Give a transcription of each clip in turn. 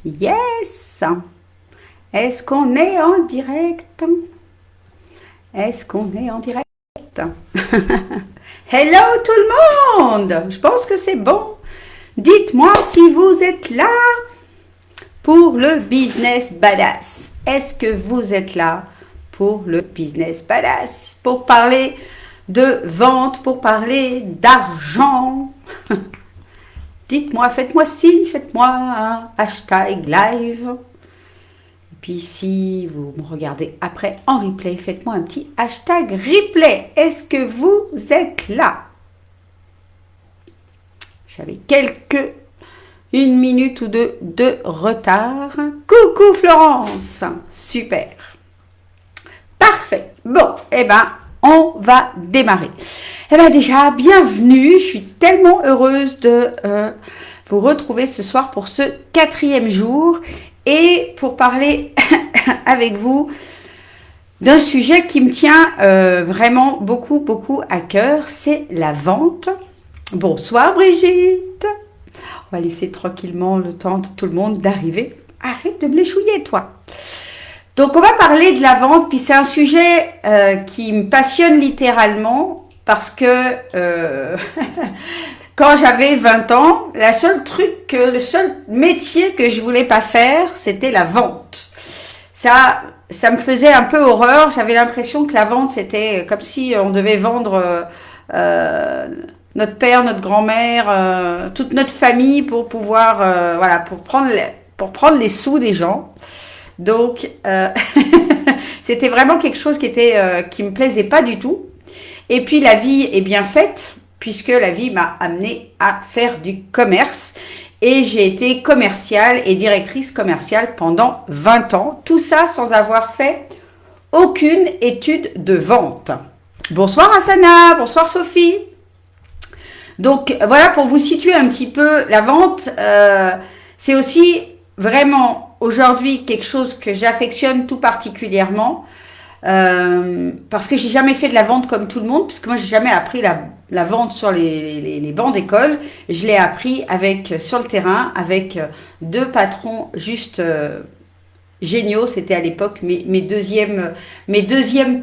Yes! Est-ce qu'on est en direct? Est-ce qu'on est en direct? Hello tout le monde! Je pense que c'est bon. Dites-moi si vous êtes là pour le business badass. Est-ce que vous êtes là pour le business badass? Pour parler de vente, pour parler d'argent. Dites-moi, faites-moi signe, faites-moi un hashtag live. Et puis si vous me regardez après en replay, faites-moi un petit hashtag replay. Est-ce que vous êtes là? J'avais une minute ou deux de retard. Coucou Florence, super. Parfait. Bon, eh ben, on va démarrer. Eh bien déjà, bienvenue. Je suis tellement heureuse de vous retrouver ce soir pour ce 4e jour et pour parler avec vous d'un sujet qui me tient vraiment beaucoup à cœur, c'est la vente. Bonsoir Brigitte. On va laisser tranquillement le temps de tout le monde d'arriver. Arrête de me l'échouiller, toi. Donc, on va parler de la vente, puis c'est un sujet qui me passionne littéralement parce que quand j'avais 20 ans, le seul métier que je voulais pas faire, c'était la vente. Ça me faisait un peu horreur. J'avais l'impression que la vente, c'était comme si on devait vendre notre père, notre grand-mère, toute notre famille pour pouvoir, voilà, pour prendre les sous des gens. Donc, c'était vraiment quelque chose qui me plaisait pas du tout. Et puis, la vie est bien faite, puisque la vie m'a amenée à faire du commerce. Et j'ai été commerciale et directrice commerciale pendant 20 ans. Tout ça sans avoir fait aucune étude de vente. Bonsoir Asana, bonsoir Sophie. Donc, voilà, pour vous situer un petit peu, la vente, c'est aussi vraiment aujourd'hui quelque chose que j'affectionne tout particulièrement parce que j'ai jamais fait de la vente comme tout le monde, puisque moi j'ai jamais appris la vente sur les bancs d'école. Je l'ai appris sur le terrain avec deux patrons juste géniaux. C'était à l'époque mes deuxièmes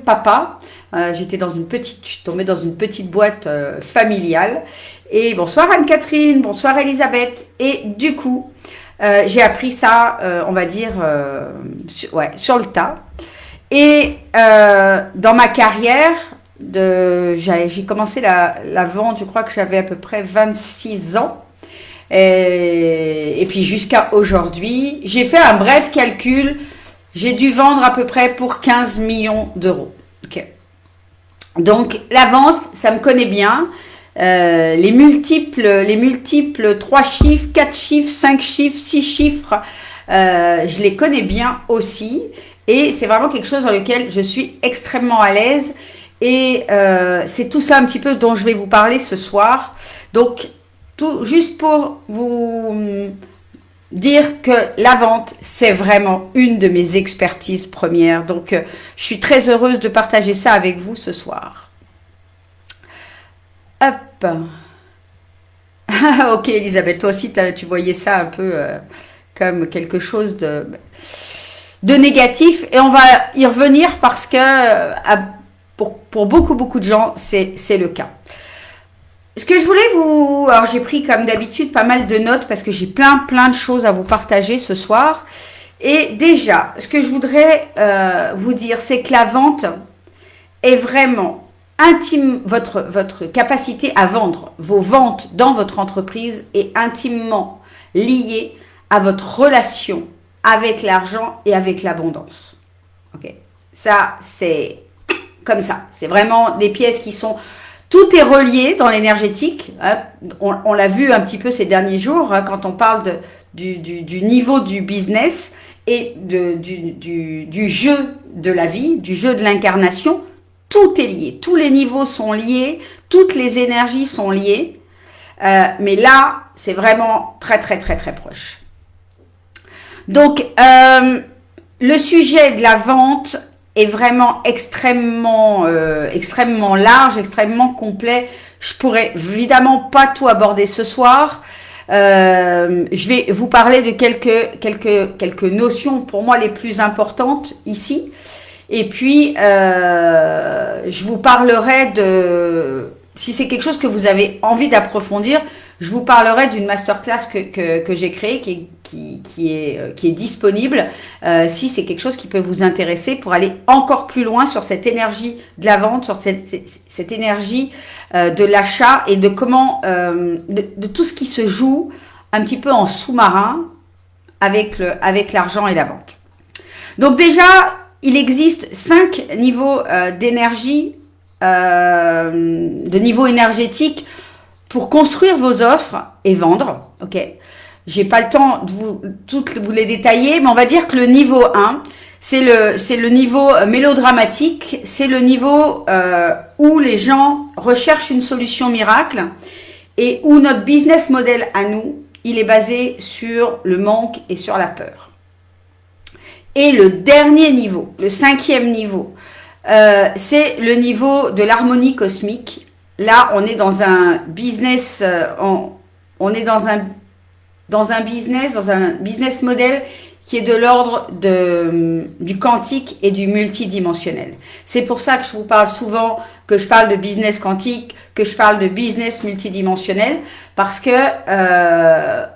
papas. Je suis tombée dans une petite boîte familiale. Et bonsoir Anne-Catherine, bonsoir Elisabeth. Et du coup, j'ai appris ça, on va dire, sur le tas. Et dans ma carrière, j'ai commencé la vente, je crois que j'avais à peu près 26 ans. Et puis jusqu'à aujourd'hui, j'ai fait un bref calcul. J'ai dû vendre à peu près pour 15 millions d'euros. Okay. Donc la vente, ça me connaît bien. Les multiples 3 chiffres, 4 chiffres, 5 chiffres, 6 chiffres, je les connais bien aussi. Et c'est vraiment quelque chose dans lequel je suis extrêmement à l'aise. Et c'est tout ça un petit peu dont je vais vous parler ce soir. Donc, juste pour vous dire que la vente, c'est vraiment une de mes expertises premières. Donc, je suis très heureuse de partager ça avec vous ce soir. Hop. Ok, Elisabeth, toi aussi, tu voyais ça un peu comme quelque chose de négatif. Et on va y revenir parce que pour beaucoup de gens, c'est le cas. Ce que je voulais alors j'ai pris comme d'habitude pas mal de notes parce que j'ai plein de choses à vous partager ce soir. Et déjà, ce que je voudrais vous dire, c'est que la vente est vraiment intime, votre capacité à vendre, vos ventes dans votre entreprise est intimement liée à votre relation avec l'argent et avec l'abondance. Ok, ça c'est comme ça. C'est vraiment des pièces qui sont... Tout est relié dans l'énergétique. Hein. On l'a vu un petit peu ces derniers jours hein, quand on parle du niveau du business et du jeu de la vie, du jeu de l'incarnation. Tout est lié. Tous les niveaux sont liés. Toutes les énergies sont liées. Mais là, c'est vraiment très proche. Donc, le sujet de la vente est vraiment extrêmement large, extrêmement complet. Je pourrais évidemment pas tout aborder ce soir. Je vais vous parler de quelques notions pour moi les plus importantes ici. Et puis, je vous parlerai de, si c'est quelque chose que vous avez envie d'approfondir, je vous parlerai d'une masterclass que j'ai créée qui est disponible. Si c'est quelque chose qui peut vous intéresser pour aller encore plus loin sur cette énergie de la vente, sur cette énergie de l'achat et de comment, de tout ce qui se joue un petit peu en sous-marin avec l'argent et la vente. Donc déjà, il existe 5 niveaux d'énergie, de niveau énergétique pour construire vos offres et vendre. Ok, j'ai pas le temps de vous les détailler, mais on va dire que le niveau 1, c'est le niveau mélodramatique, c'est le niveau où les gens recherchent une solution miracle et où notre business model à nous, il est basé sur le manque et sur la peur. Et le dernier niveau, le 5e niveau, c'est le niveau de l'harmonie cosmique. Là, on est dans un business, on est dans un business model qui est de l'ordre du quantique et du multidimensionnel. C'est pour ça que je vous parle souvent, que je parle de business quantique, que je parle de business multidimensionnel, parce que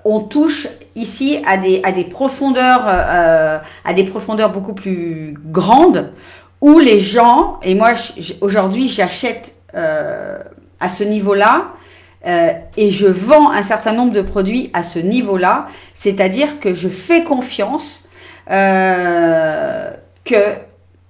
on touche ici à des profondeurs beaucoup plus grandes, où les gens, et moi aujourd'hui j'achète à ce niveau-là, et je vends un certain nombre de produits à ce niveau-là, c'est-à-dire que je fais confiance que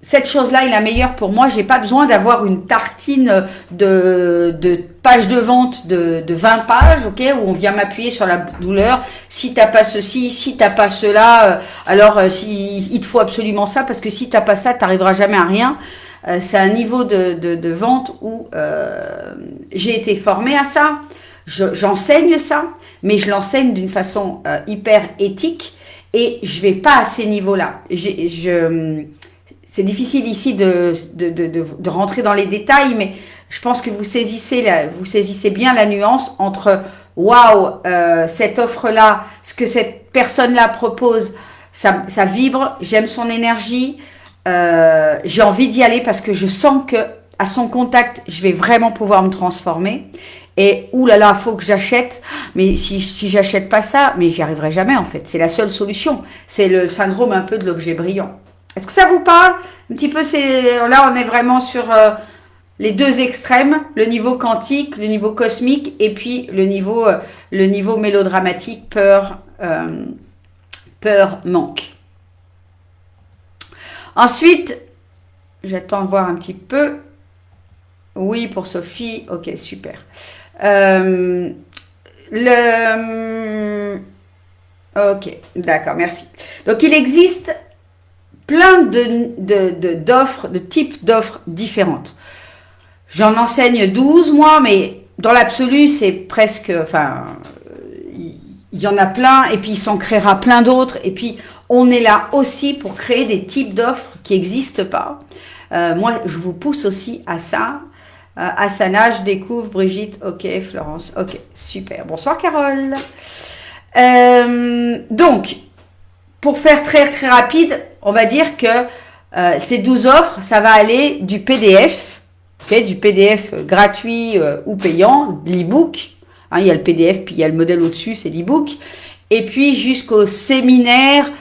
cette chose-là est la meilleure pour moi. J'ai pas besoin d'avoir une tartine de pages de vente de 20 pages, ok, où on vient m'appuyer sur la douleur. Si t'as pas ceci, si t'as pas cela, alors il te faut absolument ça, parce que si t'as pas ça, t'arriveras jamais à rien. C'est un niveau de vente où j'ai été formée à ça, j'enseigne ça, mais je l'enseigne d'une façon hyper éthique et je vais pas à ces niveaux-là. C'est difficile ici de rentrer dans les détails, mais je pense que vous saisissez bien la nuance entre waouh, cette offre-là, ce que cette personne-là propose, ça vibre, j'aime son énergie. J'ai envie d'y aller parce que je sens que à son contact, je vais vraiment pouvoir me transformer. Et oulala, faut que j'achète. Mais si j'achète pas ça, mais j'y arriverai jamais en fait. C'est la seule solution. C'est le syndrome un peu de l'objet brillant. Est-ce que ça vous parle un petit peu? Là, on est vraiment sur les deux extrêmes, le niveau quantique, le niveau cosmique, et puis le niveau mélodramatique, peur, manque. Ensuite, j'attends de voir un petit peu. Oui, pour Sophie. Ok, super. Ok, d'accord, merci. Donc, il existe plein d'offres, de types d'offres différentes. J'en enseigne 12, moi, mais dans l'absolu, c'est presque... Enfin, il y en a plein, et puis il s'en créera plein d'autres, et puis... On est là aussi pour créer des types d'offres qui n'existent pas. Moi, je vous pousse aussi à ça. Asana, je découvre. Brigitte, ok. Florence, ok. Super. Bonsoir, Carole. Donc, pour faire très, très rapide, on va dire que ces 12 offres, ça va aller du PDF, okay, du PDF gratuit ou payant, de l'e-book. Hein, il y a le PDF, puis il y a le modèle au-dessus, c'est l'e-book. Et puis, jusqu'au séminaire...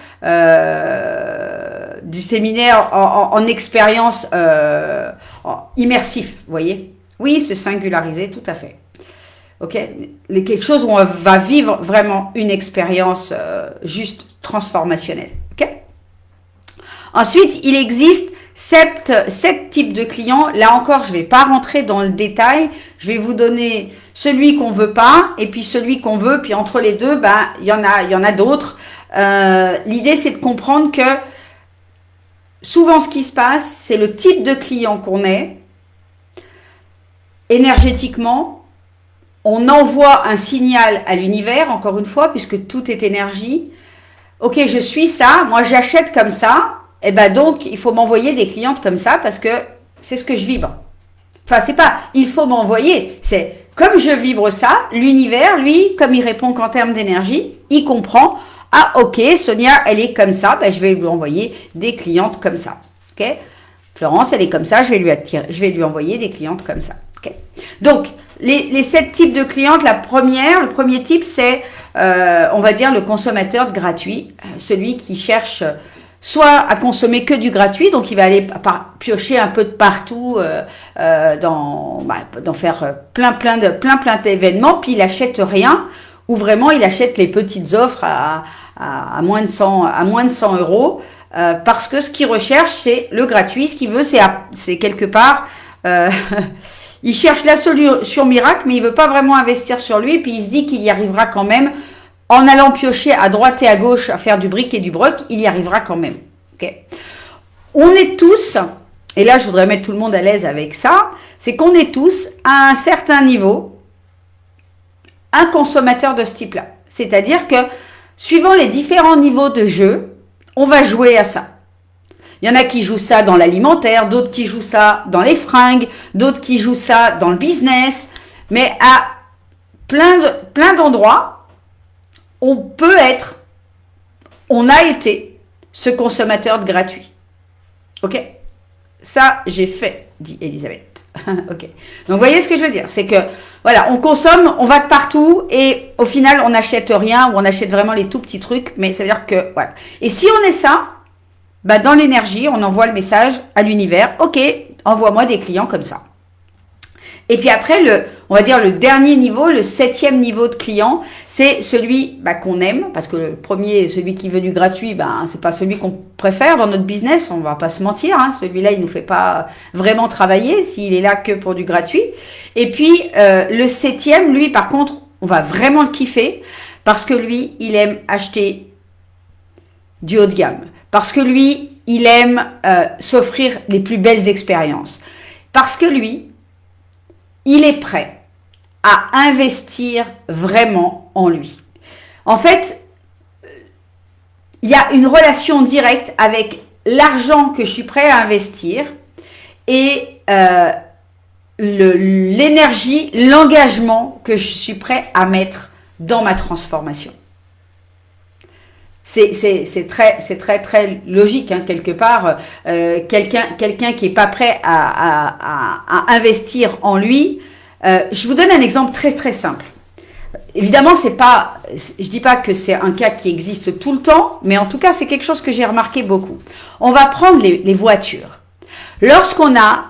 du séminaire en expérience immersif, vous voyez? Oui, se singulariser, tout à fait. Ok, quelque chose où on va vivre vraiment une expérience juste transformationnelle. Ok. Ensuite, il existe 7 types de clients. Là encore, je ne vais pas rentrer dans le détail. Je vais vous donner celui qu'on veut pas et puis celui qu'on veut. Puis entre les deux, il y en a d'autres. L'idée, c'est de comprendre que souvent, ce qui se passe, c'est le type de client qu'on est. Énergétiquement, on envoie un signal à l'univers, encore une fois, puisque tout est énergie. Ok, je suis ça, moi j'achète comme ça, et donc il faut m'envoyer des clientes comme ça parce que c'est ce que je vibre. Enfin, c'est pas il faut m'envoyer, c'est comme je vibre ça, l'univers, lui, comme il répond qu'en termes d'énergie, il comprend, ah ok, Sonia, elle est comme ça, ben, je vais lui envoyer des clientes comme ça. Ok, Florence, elle est comme ça, je vais lui envoyer des clientes comme ça. Okay. Donc, les 7 types de clientes, le premier type, c'est, on va dire, le consommateur de gratuit, celui qui cherche soit à consommer que du gratuit, donc il va aller piocher un peu de partout, d'en faire plein d'événements, puis il achète rien, ou vraiment il achète les petites offres à moins de 100 euros, parce que ce qu'il recherche, c'est le gratuit. Ce qu'il veut, c'est quelque part, il cherche la solution miracle, mais il veut pas vraiment investir sur lui, puis il se dit qu'il y arrivera quand même. En allant piocher à droite et à gauche, à faire du bric et du broc, il y arrivera quand même. Okay. On est tous, et là je voudrais mettre tout le monde à l'aise avec ça, c'est qu'on est tous à un certain niveau, un consommateur de ce type-là. C'est-à-dire que, suivant les différents niveaux de jeu, on va jouer à ça. Il y en a qui jouent ça dans l'alimentaire, d'autres qui jouent ça dans les fringues, d'autres qui jouent ça dans le business, mais à plein d'endroits, on a été ce consommateur de gratuit. Ok? Ça, j'ai fait, dit Elisabeth. Ok. Donc, vous voyez ce que je veux dire? C'est que, voilà, on consomme, on va de partout et au final, on n'achète rien ou on achète vraiment les tout petits trucs, mais ça veut dire que, voilà. Et si on est ça, bah, dans l'énergie, on envoie le message à l'univers. Ok, envoie-moi des clients comme ça. Et puis après, on va dire le dernier niveau, le 7e niveau de client, c'est celui qu'on aime, parce que le premier, celui qui veut du gratuit, c'est pas celui qu'on préfère dans notre business, on va pas se mentir, hein, celui-là, il nous fait pas vraiment travailler s'il est là que pour du gratuit. Et puis, le 7e, lui, par contre, on va vraiment le kiffer, parce que lui, il aime acheter du haut de gamme, parce que lui, il aime s'offrir les plus belles expériences, parce que lui, il est prêt à investir vraiment en lui. En fait, il y a une relation directe avec l'argent que je suis prêt à investir et l'énergie, l'engagement que je suis prêt à mettre dans ma transformation. C'est très logique, hein, quelque part. Quelqu'un qui est pas prêt à investir en lui. Je vous donne un exemple très simple. Évidemment, je dis pas que c'est un cas qui existe tout le temps, mais en tout cas, c'est quelque chose que j'ai remarqué beaucoup. On va prendre les voitures. Lorsqu'on a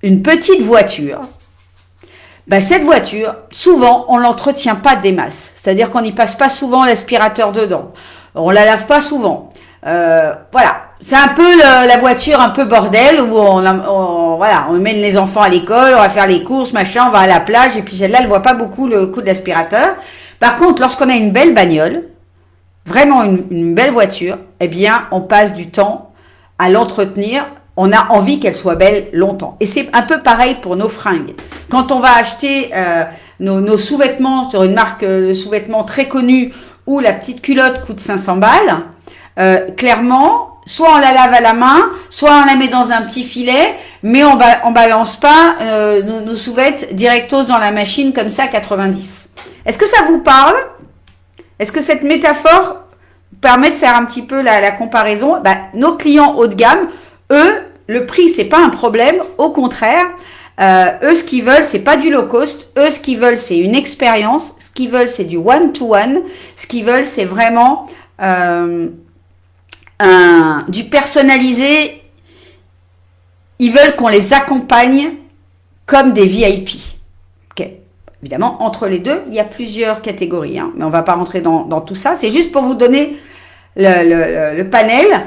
une petite voiture, cette voiture, souvent, on l'entretient pas des masses. C'est-à-dire qu'on n'y passe pas souvent l'aspirateur dedans. On la lave pas souvent. Voilà. C'est un peu la voiture un peu bordel où on mène les enfants à l'école, on va faire les courses, machin, on va à la plage et puis celle-là, elle voit pas beaucoup le coup de l'aspirateur. Par contre, lorsqu'on a une belle bagnole, vraiment une belle voiture, eh bien, on passe du temps à l'entretenir. On a envie qu'elle soit belle longtemps. Et c'est un peu pareil pour nos fringues. Quand on va acheter nos sous-vêtements sur une marque de sous-vêtements très connue où la petite culotte coûte 500 balles, clairement, soit on la lave à la main, soit on la met dans un petit filet, mais on balance pas nos sous-vêtements directos dans la machine comme ça à 90. Est-ce que ça vous parle? Est-ce que cette métaphore permet de faire un petit peu la comparaison? Nos clients haut de gamme, eux, le prix, c'est pas un problème. Au contraire, eux, ce qu'ils veulent, c'est pas du low cost. Eux, ce qu'ils veulent, c'est une expérience. Ce qu'ils veulent, c'est du one-to-one. Ce qu'ils veulent, c'est vraiment du personnalisé. Ils veulent qu'on les accompagne comme des VIP. Okay. Évidemment, entre les deux, il y a plusieurs catégories, hein, mais on ne va pas rentrer dans tout ça. C'est juste pour vous donner le panel.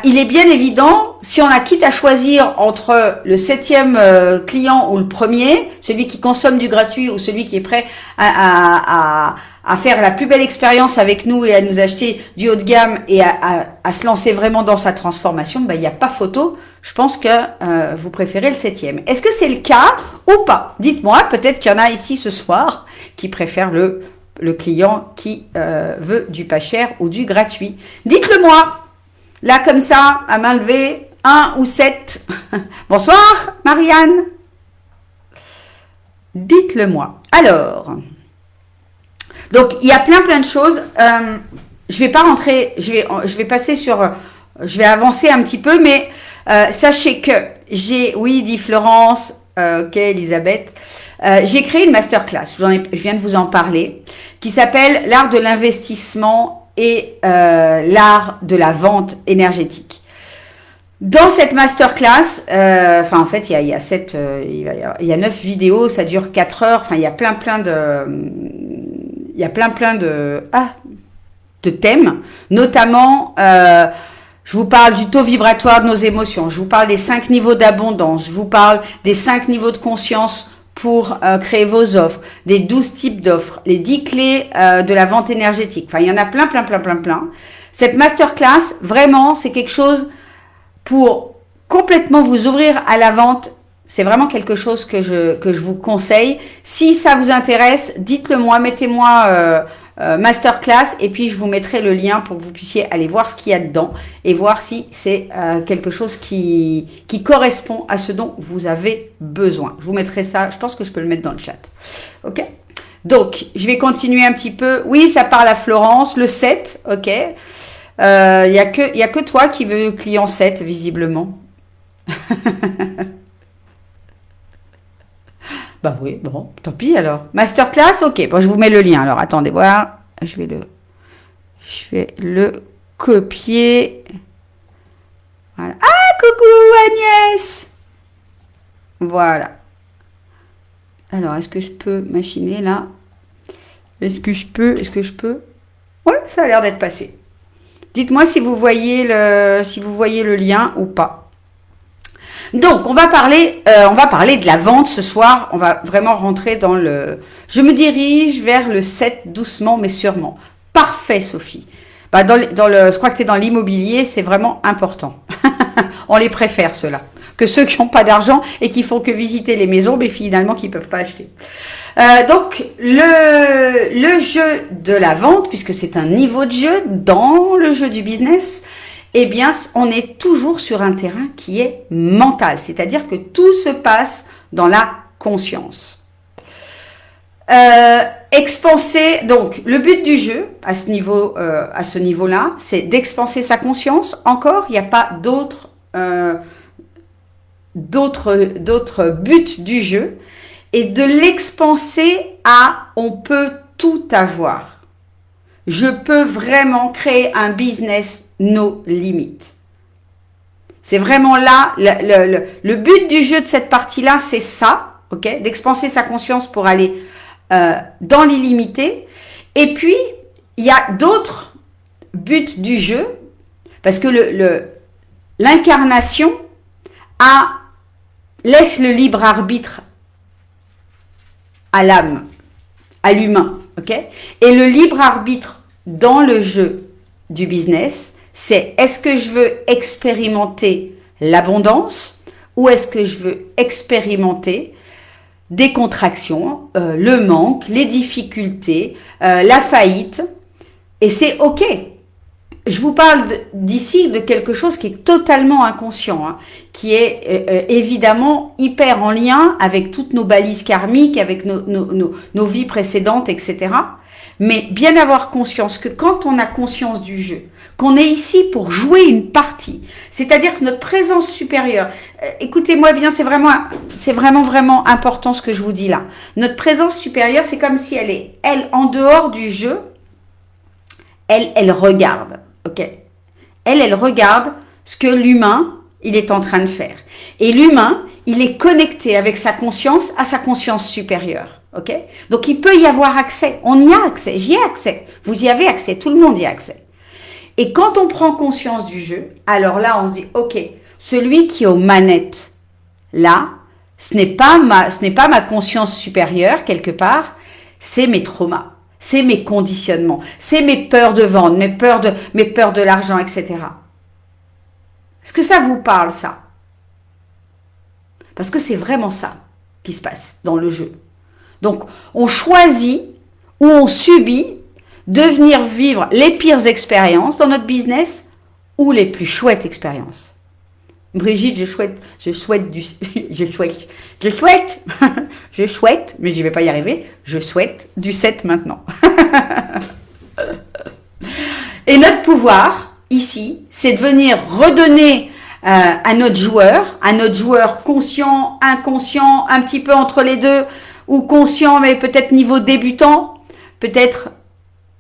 Il est bien évident, si on a quitte à choisir entre le 7e client ou le premier, celui qui consomme du gratuit ou celui qui est prêt à faire la plus belle expérience avec nous et à nous acheter du haut de gamme et à se lancer vraiment dans sa transformation, il n'y a pas photo. Je pense que vous préférez le 7e. Est-ce que c'est le cas ou pas? Dites-moi, peut-être qu'il y en a ici ce soir qui préfèrent le client qui veut du pas cher ou du gratuit. Dites-le moi. Là, comme ça, à main levée, 1 ou 7. Bonsoir, Marianne. Dites-le moi. Alors, donc il y a plein de choses. Je vais pas rentrer, je vais passer sur, je vais avancer un petit peu, mais sachez que oui, dit Florence, ok, Elisabeth, j'ai créé une masterclass, je viens de vous en parler, qui s'appelle l'art de l'investissement et l'art de la vente énergétique. Dans cette masterclass, en fait, il y a 9 vidéos, ça dure 4 heures, il y a plein de thèmes, notamment, je vous parle du taux vibratoire de nos émotions, je vous parle des 5 niveaux d'abondance, je vous parle des 5 niveaux de conscience pour créer vos offres, des 12 types d'offres, les 10 clés de la vente énergétique. Il y en a plein. Cette masterclass, vraiment, c'est quelque chose pour complètement vous ouvrir à la vente. C'est vraiment quelque chose que je vous conseille. Si ça vous intéresse, dites-le moi, mettez-moi masterclass et puis je vous mettrai le lien pour que vous puissiez aller voir ce qu'il y a dedans et voir si c'est quelque chose qui correspond à ce dont vous avez besoin. Je vous mettrai ça, je pense que je peux le mettre dans le chat. Ok ? Donc, je vais continuer un petit peu. Oui, ça parle à Florence, le 7, ok. Il y a que toi qui veux client 7, visiblement. Bah oui, bon, tant pis alors. Masterclass, ok. Bon, je vous mets le lien. Alors, attendez voir. Je vais le copier. Voilà. Ah, coucou Agnès. Voilà. Alors, est-ce que je peux machiner là? Est-ce que je peux? Ouais, ça a l'air d'être passé. Dites-moi si vous voyez le lien ou pas. Donc, on va parler de la vente ce soir. On va vraiment rentrer dans le... Je me dirige vers le 7 doucement mais sûrement. Parfait, Sophie. Je crois que tu es dans l'immobilier, c'est vraiment important. On les préfère, ceux-là, que ceux qui n'ont pas d'argent et qui font que visiter les maisons, mais finalement qui ne peuvent pas acheter. Donc, le jeu de la vente, puisque c'est un niveau de jeu dans le jeu du business, eh bien, on est toujours sur un terrain qui est mental. C'est-à-dire que tout se passe dans la conscience. Expanser, donc, le but du jeu, à ce niveau-là, c'est d'expanser sa conscience. Encore, il n'y a pas d'autres buts du jeu. Et de l'expanser à on peut tout avoir. Je peux vraiment créer un business no limit. C'est vraiment là, le but du jeu de cette partie-là, c'est ça, ok, d'expanser sa conscience pour aller dans l'illimité. Et puis, il y a d'autres buts du jeu, parce que l'incarnation laisse le libre arbitre à l'âme, à l'humain, ok? Et le libre arbitre dans le jeu du business, c'est est-ce que je veux expérimenter l'abondance ou est-ce que je veux expérimenter des contractions, le manque, les difficultés, la faillite, et c'est ok. Je vous parle d'ici de quelque chose qui est totalement inconscient, hein, qui est évidemment hyper en lien avec toutes nos balises karmiques, avec nos vies précédentes, etc. Mais bien avoir conscience que quand on a conscience du jeu, qu'on est ici pour jouer une partie, c'est-à-dire que notre présence supérieure, écoutez-moi bien, c'est vraiment important ce que je vous dis là. Notre présence supérieure, c'est comme si elle en dehors du jeu, elle regarde. Ok, elle regarde ce que l'humain, il est en train de faire. Et l'humain, il est connecté avec sa conscience à sa conscience supérieure. Ok, donc il peut y avoir accès. On y a accès. J'y ai accès. Vous y avez accès. Tout le monde y a accès. Et quand on prend conscience du jeu, alors là, on se dit, ok, celui qui est aux manettes, là, ce n'est pas ma conscience supérieure quelque part, c'est mes traumas. C'est mes conditionnements, c'est mes peurs de vendre, mes peurs de l'argent, etc. Est-ce que ça vous parle, ça? Parce que c'est vraiment ça qui se passe dans le jeu. Donc, on choisit ou on subit de venir vivre les pires expériences dans notre business ou les plus chouettes expériences. Brigitte, je souhaite, je souhaite, mais j'y vais pas y arriver, je souhaite du 7 maintenant. Et notre pouvoir, ici, c'est de venir redonner à notre joueur conscient, inconscient, un petit peu entre les deux, ou conscient, mais peut-être niveau débutant, peut-être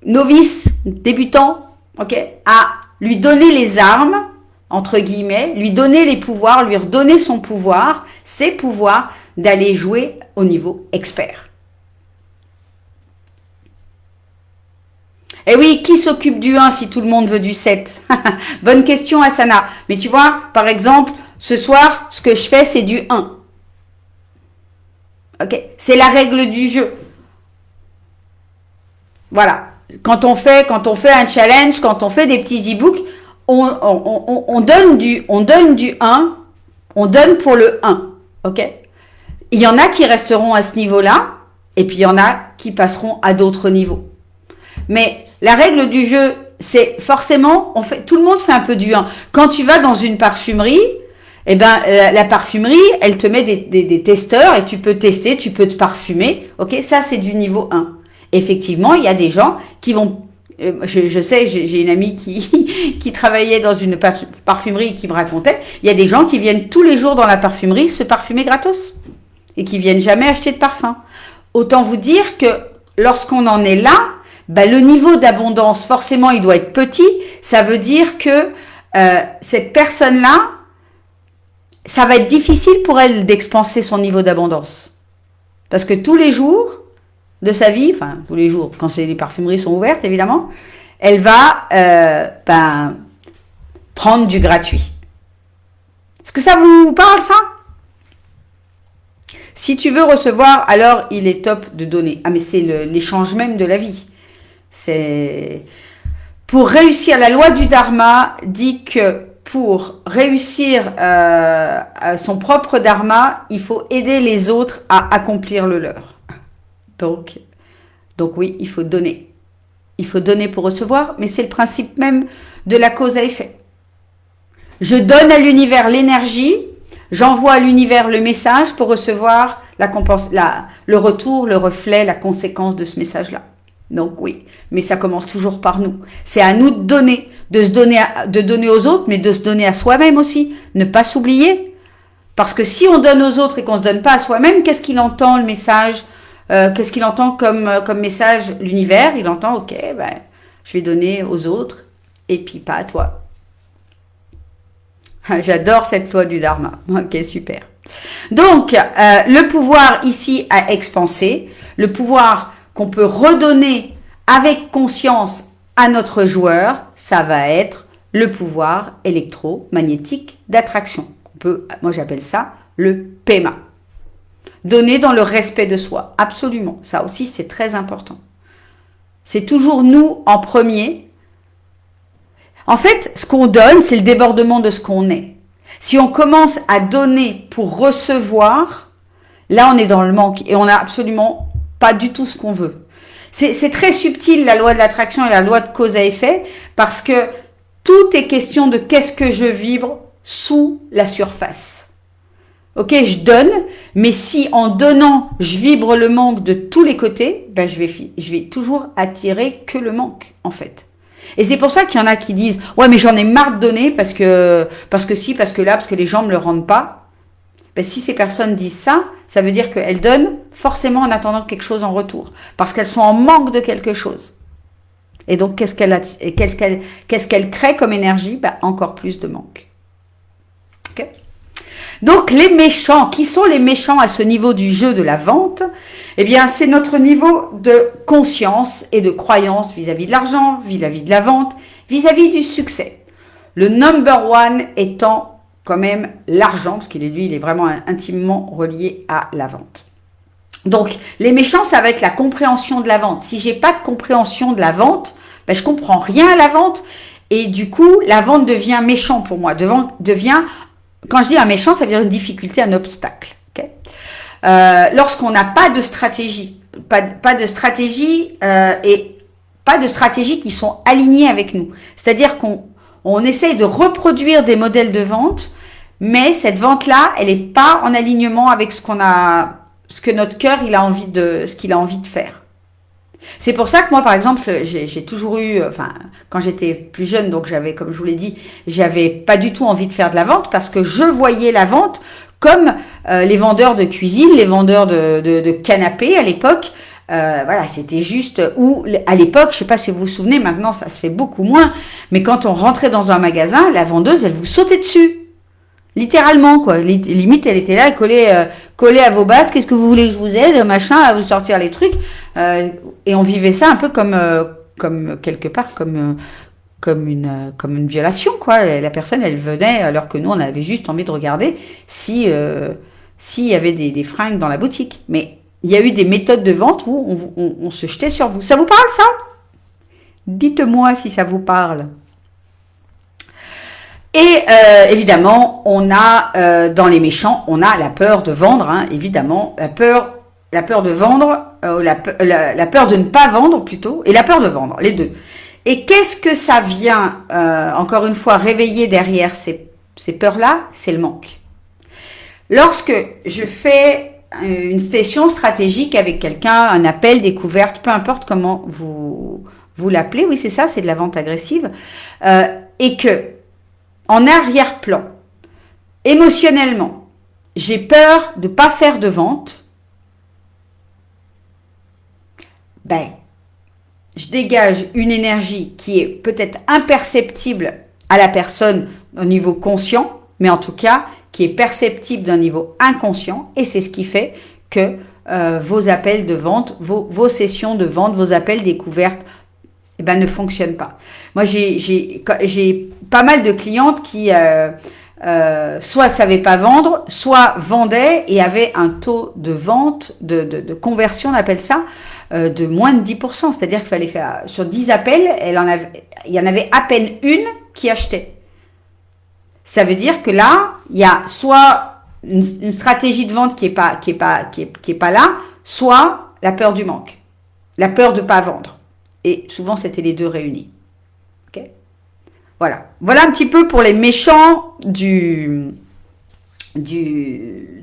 novice, débutant, ok, à lui donner les armes, entre guillemets, lui donner les pouvoirs, lui redonner son pouvoir, ses pouvoirs, d'aller jouer au niveau expert. Et oui, qui s'occupe du 1 si tout le monde veut du 7? Bonne question, Asana. Mais tu vois, par exemple, ce soir, ce que je fais, c'est du 1. Ok, c'est la règle du jeu. Voilà. Quand on fait un challenge, quand on fait des petits e-books, on donne du 1, on donne pour le 1. Ok. Il y en a qui resteront à ce niveau-là, et puis il y en a qui passeront à d'autres niveaux. Mais la règle du jeu, c'est forcément, tout le monde fait un peu du 1. Quand tu vas dans une parfumerie, eh ben, la parfumerie, elle te met des testeurs et tu peux tester, tu peux te parfumer. Ok, ça c'est du niveau 1. Effectivement, il y a des gens qui vont, je sais, j'ai une amie qui travaillait dans une parfumerie qui me racontait, il y a des gens qui viennent tous les jours dans la parfumerie se parfumer gratos et qui viennent jamais acheter de parfum. Autant vous dire que lorsqu'on en est là, ben, le niveau d'abondance, forcément, il doit être petit. Ça veut dire que cette personne-là, ça va être difficile pour elle d'expanser son niveau d'abondance. Parce que tous les jours de sa vie, enfin tous les jours, quand les parfumeries sont ouvertes, évidemment, elle va prendre du gratuit. Est-ce que ça vous parle, ça? Si tu veux recevoir, alors il est top de donner. Ah, mais c'est l'échange même de la vie. C'est pour réussir, la loi du dharma dit que pour réussir son propre dharma, il faut aider les autres à accomplir le leur. Donc oui, il faut donner. Il faut donner pour recevoir, mais c'est le principe même de la cause à effet. Je donne à l'univers l'énergie, j'envoie à l'univers le message pour recevoir le retour, le reflet, la conséquence de ce message-là. Donc oui, mais ça commence toujours par nous. C'est à nous de donner, de donner aux autres, mais de se donner à soi-même aussi. Ne pas s'oublier. Parce que si on donne aux autres et qu'on ne se donne pas à soi-même, qu'est-ce qu'il entend le message? Qu'est-ce qu'il entend comme message l'univers? Il entend, ok, ben, je vais donner aux autres et puis pas à toi. J'adore cette loi du dharma. Ok, super. Donc, le pouvoir ici à expanser, le pouvoir qu'on peut redonner avec conscience à notre joueur, ça va être le pouvoir électromagnétique d'attraction. Moi j'appelle ça le PEMA. Donner dans le respect de soi, absolument. Ça aussi c'est très important. C'est toujours nous en premier. En fait, ce qu'on donne, c'est le débordement de ce qu'on est. Si on commence à donner pour recevoir, là on est dans le manque et on n'a absolument pas du tout ce qu'on veut. C'est très subtil la loi de l'attraction et la loi de cause à effet parce que tout est question de qu'est-ce que je vibre sous la surface. Ok, je donne, mais si en donnant, je vibre le manque de tous les côtés, ben je vais toujours attirer que le manque en fait. Et c'est pour ça qu'il y en a qui disent « Ouais, mais j'en ai marre de donner parce que si, parce que là, parce que les gens ne me le rendent pas. » Ben, si ces personnes disent ça, ça veut dire qu'elles donnent forcément en attendant quelque chose en retour. Parce qu'elles sont en manque de quelque chose. Et donc, qu'est-ce qu'elles créent comme énergie? Ben, encore plus de manque. Okay. Donc, les méchants, qui sont les méchants à ce niveau du jeu de la vente? Eh bien, c'est notre niveau de conscience et de croyance vis-à-vis de l'argent, vis-à-vis de la vente, vis-à-vis du succès. Le number one étant quand même l'argent, parce qu'il il est vraiment intimement relié à la vente. Donc, les méchants, ça va être la compréhension de la vente. Si j'ai pas de compréhension de la vente, ben, je comprends rien à la vente, et du coup, la vente devient méchant pour moi. Quand je dis un méchant, ça veut dire une difficulté, un obstacle. Okay. Lorsqu'on n'a pas de stratégie, pas de stratégie et pas de stratégies qui sont alignées avec nous. C'est-à-dire qu'on essaye de reproduire des modèles de vente Mais cette vente-là, elle n'est pas en alignement avec ce que notre cœur, ce qu'il a envie de faire. C'est pour ça que moi, par exemple, j'ai toujours eu, enfin, quand j'étais plus jeune, donc j'avais, comme je vous l'ai dit, j'avais pas du tout envie de faire de la vente parce que je voyais la vente comme les vendeurs de cuisine, les vendeurs de canapés à l'époque. Voilà, c'était juste, ou à l'époque, je sais pas si vous vous souvenez, maintenant ça se fait beaucoup moins, mais quand on rentrait dans un magasin, la vendeuse, elle vous sautait dessus. Littéralement, quoi. Limite, elle était là, elle collait à vos bases. Qu'est-ce que vous voulez que je vous aide, machin, à vous sortir les trucs. Et on vivait ça un peu comme quelque part, comme une violation, quoi. La personne, elle venait, alors que nous, on avait juste envie de regarder s'il y avait des fringues dans la boutique. Mais il y a eu des méthodes de vente où on se jetait sur vous. Ça vous parle, ça? Dites-moi si ça vous parle. Et évidemment, on a dans les méchants, on a la peur de vendre, hein, évidemment, la peur de vendre, la peur de ne pas vendre plutôt, et la peur de vendre, les deux. Et qu'est-ce que ça vient, encore une fois, réveiller derrière ces peurs-là? C'est le manque. Lorsque je fais une session stratégique avec quelqu'un, un appel, découverte, peu importe comment vous l'appelez, oui c'est ça, c'est de la vente agressive, et que en arrière-plan, émotionnellement, j'ai peur de ne pas faire de vente, ben, je dégage une énergie qui est peut-être imperceptible à la personne au niveau conscient, mais en tout cas, qui est perceptible d'un niveau inconscient, et c'est ce qui fait que vos appels de vente, vos sessions de vente, vos appels découvertes, eh ben, ne fonctionnent pas. Moi, j'ai pas mal de clientes qui soit savaient pas vendre, soit vendaient et avaient un taux de vente, de conversion, on appelle ça, de moins de 10%. C'est-à-dire qu'il fallait faire, sur 10 appels, il y en avait à peine une qui achetait. Ça veut dire que là, il y a soit une stratégie de vente qui est pas là, soit la peur du manque, la peur de pas vendre. Et souvent, c'était les deux réunis. Ok ? Voilà. Voilà un petit peu pour les méchants de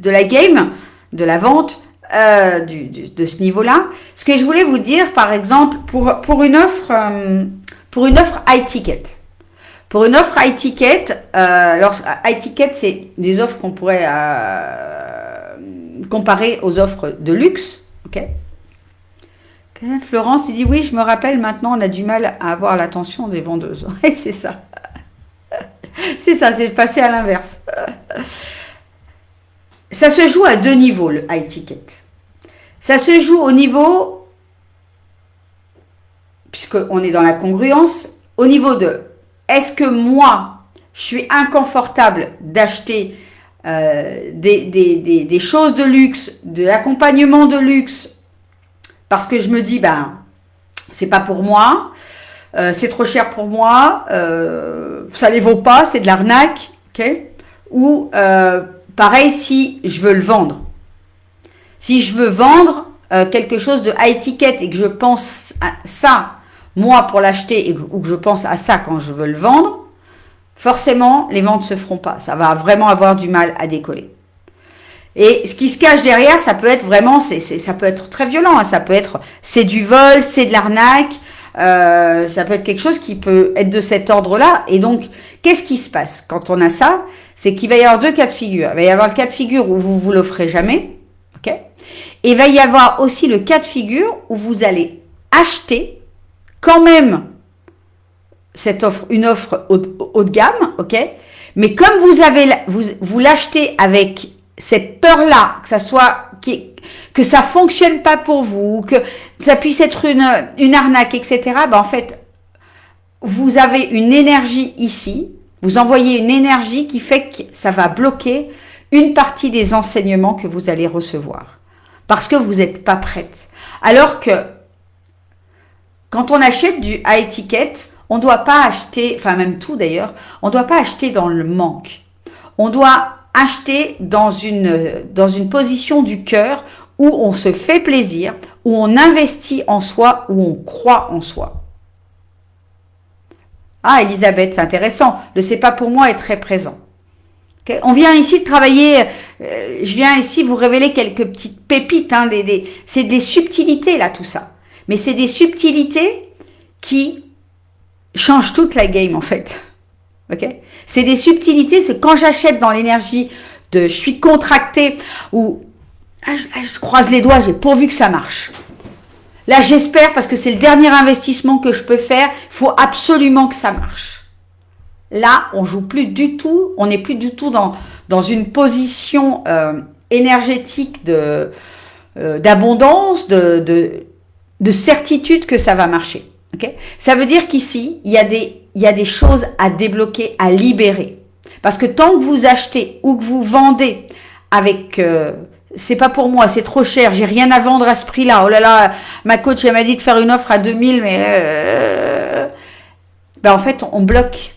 la game, de la vente, de ce niveau-là. Ce que je voulais vous dire, par exemple, pour une offre high ticket. Pour une offre high ticket, high ticket, c'est des offres qu'on pourrait comparer aux offres de luxe. Ok ? Florence, il dit oui, je me rappelle, maintenant on a du mal à avoir l'attention des vendeuses. Oui, c'est ça. C'est ça, c'est passé à l'inverse. Ça se joue à deux niveaux, le high ticket. Ça se joue au niveau, puisqu'on est dans la congruence, au niveau de est-ce que moi, je suis inconfortable d'acheter des choses de luxe, de l'accompagnement de luxe, parce que je me dis, ben, c'est pas pour moi, c'est trop cher pour moi, ça les vaut pas, c'est de l'arnaque, ok? Ou pareil, si je veux le vendre. Si je veux vendre quelque chose de high ticket et que je pense à ça, moi, pour l'acheter, ou que je pense à ça quand je veux le vendre, forcément, les ventes se feront pas. Ça va vraiment avoir du mal à décoller. Et ce qui se cache derrière, ça peut être vraiment, ça peut être très violent. Hein. Ça peut être, c'est du vol, c'est de l'arnaque. Ça peut être quelque chose qui peut être de cet ordre-là. Et donc, qu'est-ce qui se passe quand on a ça? C'est qu'il va y avoir deux cas de figure. Il va y avoir le cas de figure où vous l'offrez jamais, ok? Et il va y avoir aussi le cas de figure où vous allez acheter quand même une offre haut de gamme, ok? Mais comme vous l'achetez avec cette peur-là, que ça soit, que ça fonctionne pas pour vous, que ça puisse être une arnaque, etc. Ben en fait, vous avez une énergie ici, vous envoyez une énergie qui fait que ça va bloquer une partie des enseignements que vous allez recevoir. Parce que vous n'êtes pas prête. Alors que, quand on achète du high ticket, on ne doit pas acheter, enfin même tout d'ailleurs, on ne doit pas acheter dans le manque. On doit acheter dans une position du cœur où on se fait plaisir, où on investit en soi, où on croit en soi. Ah, Elisabeth, c'est intéressant. Le c'est pas pour moi est très présent. Okay, on vient ici de travailler, je viens ici vous révéler quelques petites pépites, hein, c'est des subtilités là tout ça. Mais c'est des subtilités qui changent toute la game en fait. Okay, c'est des subtilités, c'est quand j'achète dans l'énergie de je suis contractée ou je croise les doigts, j'ai pourvu que ça marche. Là, j'espère parce que c'est le dernier investissement que je peux faire, il faut absolument que ça marche. Là, on joue plus du tout, on n'est plus du tout dans une position énergétique d'abondance, de certitude que ça va marcher. Okay, ça veut dire qu'ici, il y a des choses à débloquer, à libérer. Parce que tant que vous achetez ou que vous vendez avec c'est pas pour moi, c'est trop cher, j'ai rien à vendre à ce prix-là. Oh là là, ma coach elle m'a dit de faire une offre à 2000, mais ben en fait on bloque.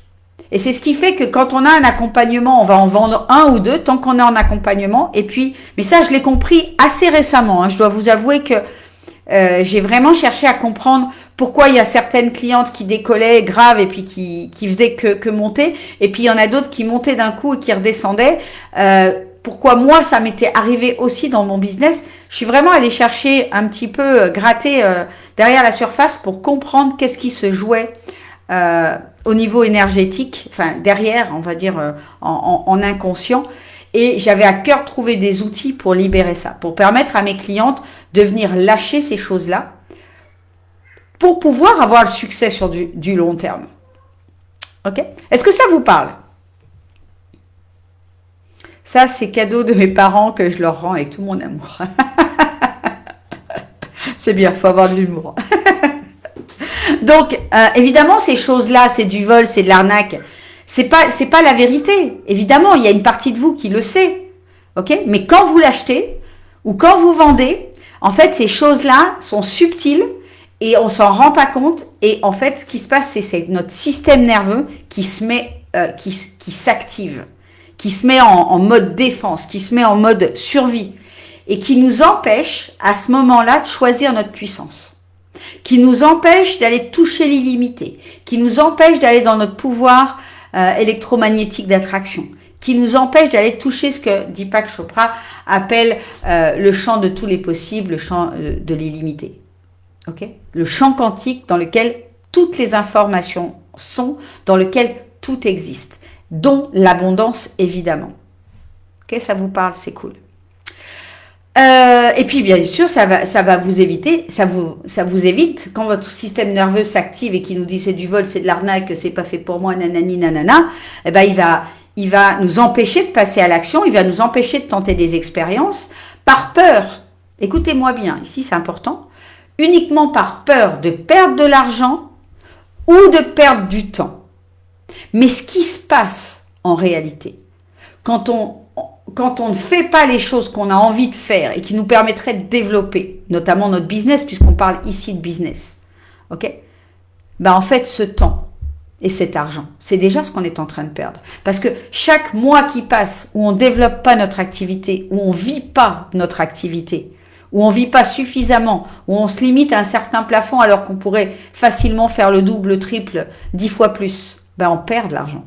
Et c'est ce qui fait que quand on a un accompagnement, on va en vendre un ou deux tant qu'on est en accompagnement. Et puis, mais ça je l'ai compris assez récemment. Hein, je dois vous avouer que j'ai vraiment cherché à comprendre pourquoi il y a certaines clientes qui décollaient grave et puis qui faisaient que monter. Et puis il y en a d'autres qui montaient d'un coup et qui redescendaient. Pourquoi moi, ça m'était arrivé aussi dans mon business. Je suis vraiment allée chercher un petit peu, gratter derrière la surface pour comprendre qu'est-ce qui se jouait au niveau énergétique, enfin derrière, on va dire en inconscient. Et j'avais à cœur de trouver des outils pour libérer ça, pour permettre à mes clientes de venir lâcher ces choses-là pour pouvoir avoir le succès sur du long terme. Ok ? Est-ce que ça vous parle ? Ça, c'est cadeau de mes parents que je leur rends avec tout mon amour. C'est bien, il faut avoir de l'humour. Donc, évidemment, ces choses-là, c'est du vol, c'est de l'arnaque. C'est pas la vérité. Évidemment, il y a une partie de vous qui le sait. Ok ? Mais quand vous l'achetez ou quand vous vendez, en fait, ces choses-là sont subtiles et on s'en rend pas compte. Et en fait, ce qui se passe, c'est notre système nerveux qui se met, qui s'active, qui se met en mode défense, qui se met en mode survie et qui nous empêche à ce moment-là de choisir notre puissance, qui nous empêche d'aller toucher l'illimité, qui nous empêche d'aller dans notre pouvoir électromagnétique d'attraction, qui nous empêche d'aller toucher ce que Deepak Chopra appelle le champ de tous les possibles, le champ de l'illimité. Okay ? Le champ quantique dans lequel toutes les informations sont, dans lequel tout existe, dont l'abondance évidemment. Ok, ça vous parle, c'est cool. Et puis bien sûr, ça va vous éviter, ça vous évite quand votre système nerveux s'active et qui nous dit c'est du vol, c'est de l'arnaque, c'est pas fait pour moi, nanani nanana. Eh ben il va nous empêcher de passer à l'action, il va nous empêcher de tenter des expériences par peur. Écoutez-moi bien, ici c'est important. Uniquement par peur de perdre de l'argent ou de perdre du temps. Mais ce qui se passe en réalité, quand on ne fait pas les choses qu'on a envie de faire et qui nous permettraient de développer, notamment notre business, puisqu'on parle ici de business, ok ? Ben en fait, ce temps et cet argent, c'est déjà ce qu'on est en train de perdre. Parce que chaque mois qui passe où on ne développe pas notre activité, où on ne vit pas notre activité, où on ne vit pas suffisamment, où on se limite à un certain plafond alors qu'on pourrait facilement faire le double, le triple, 10 fois plus, ben on perd de l'argent.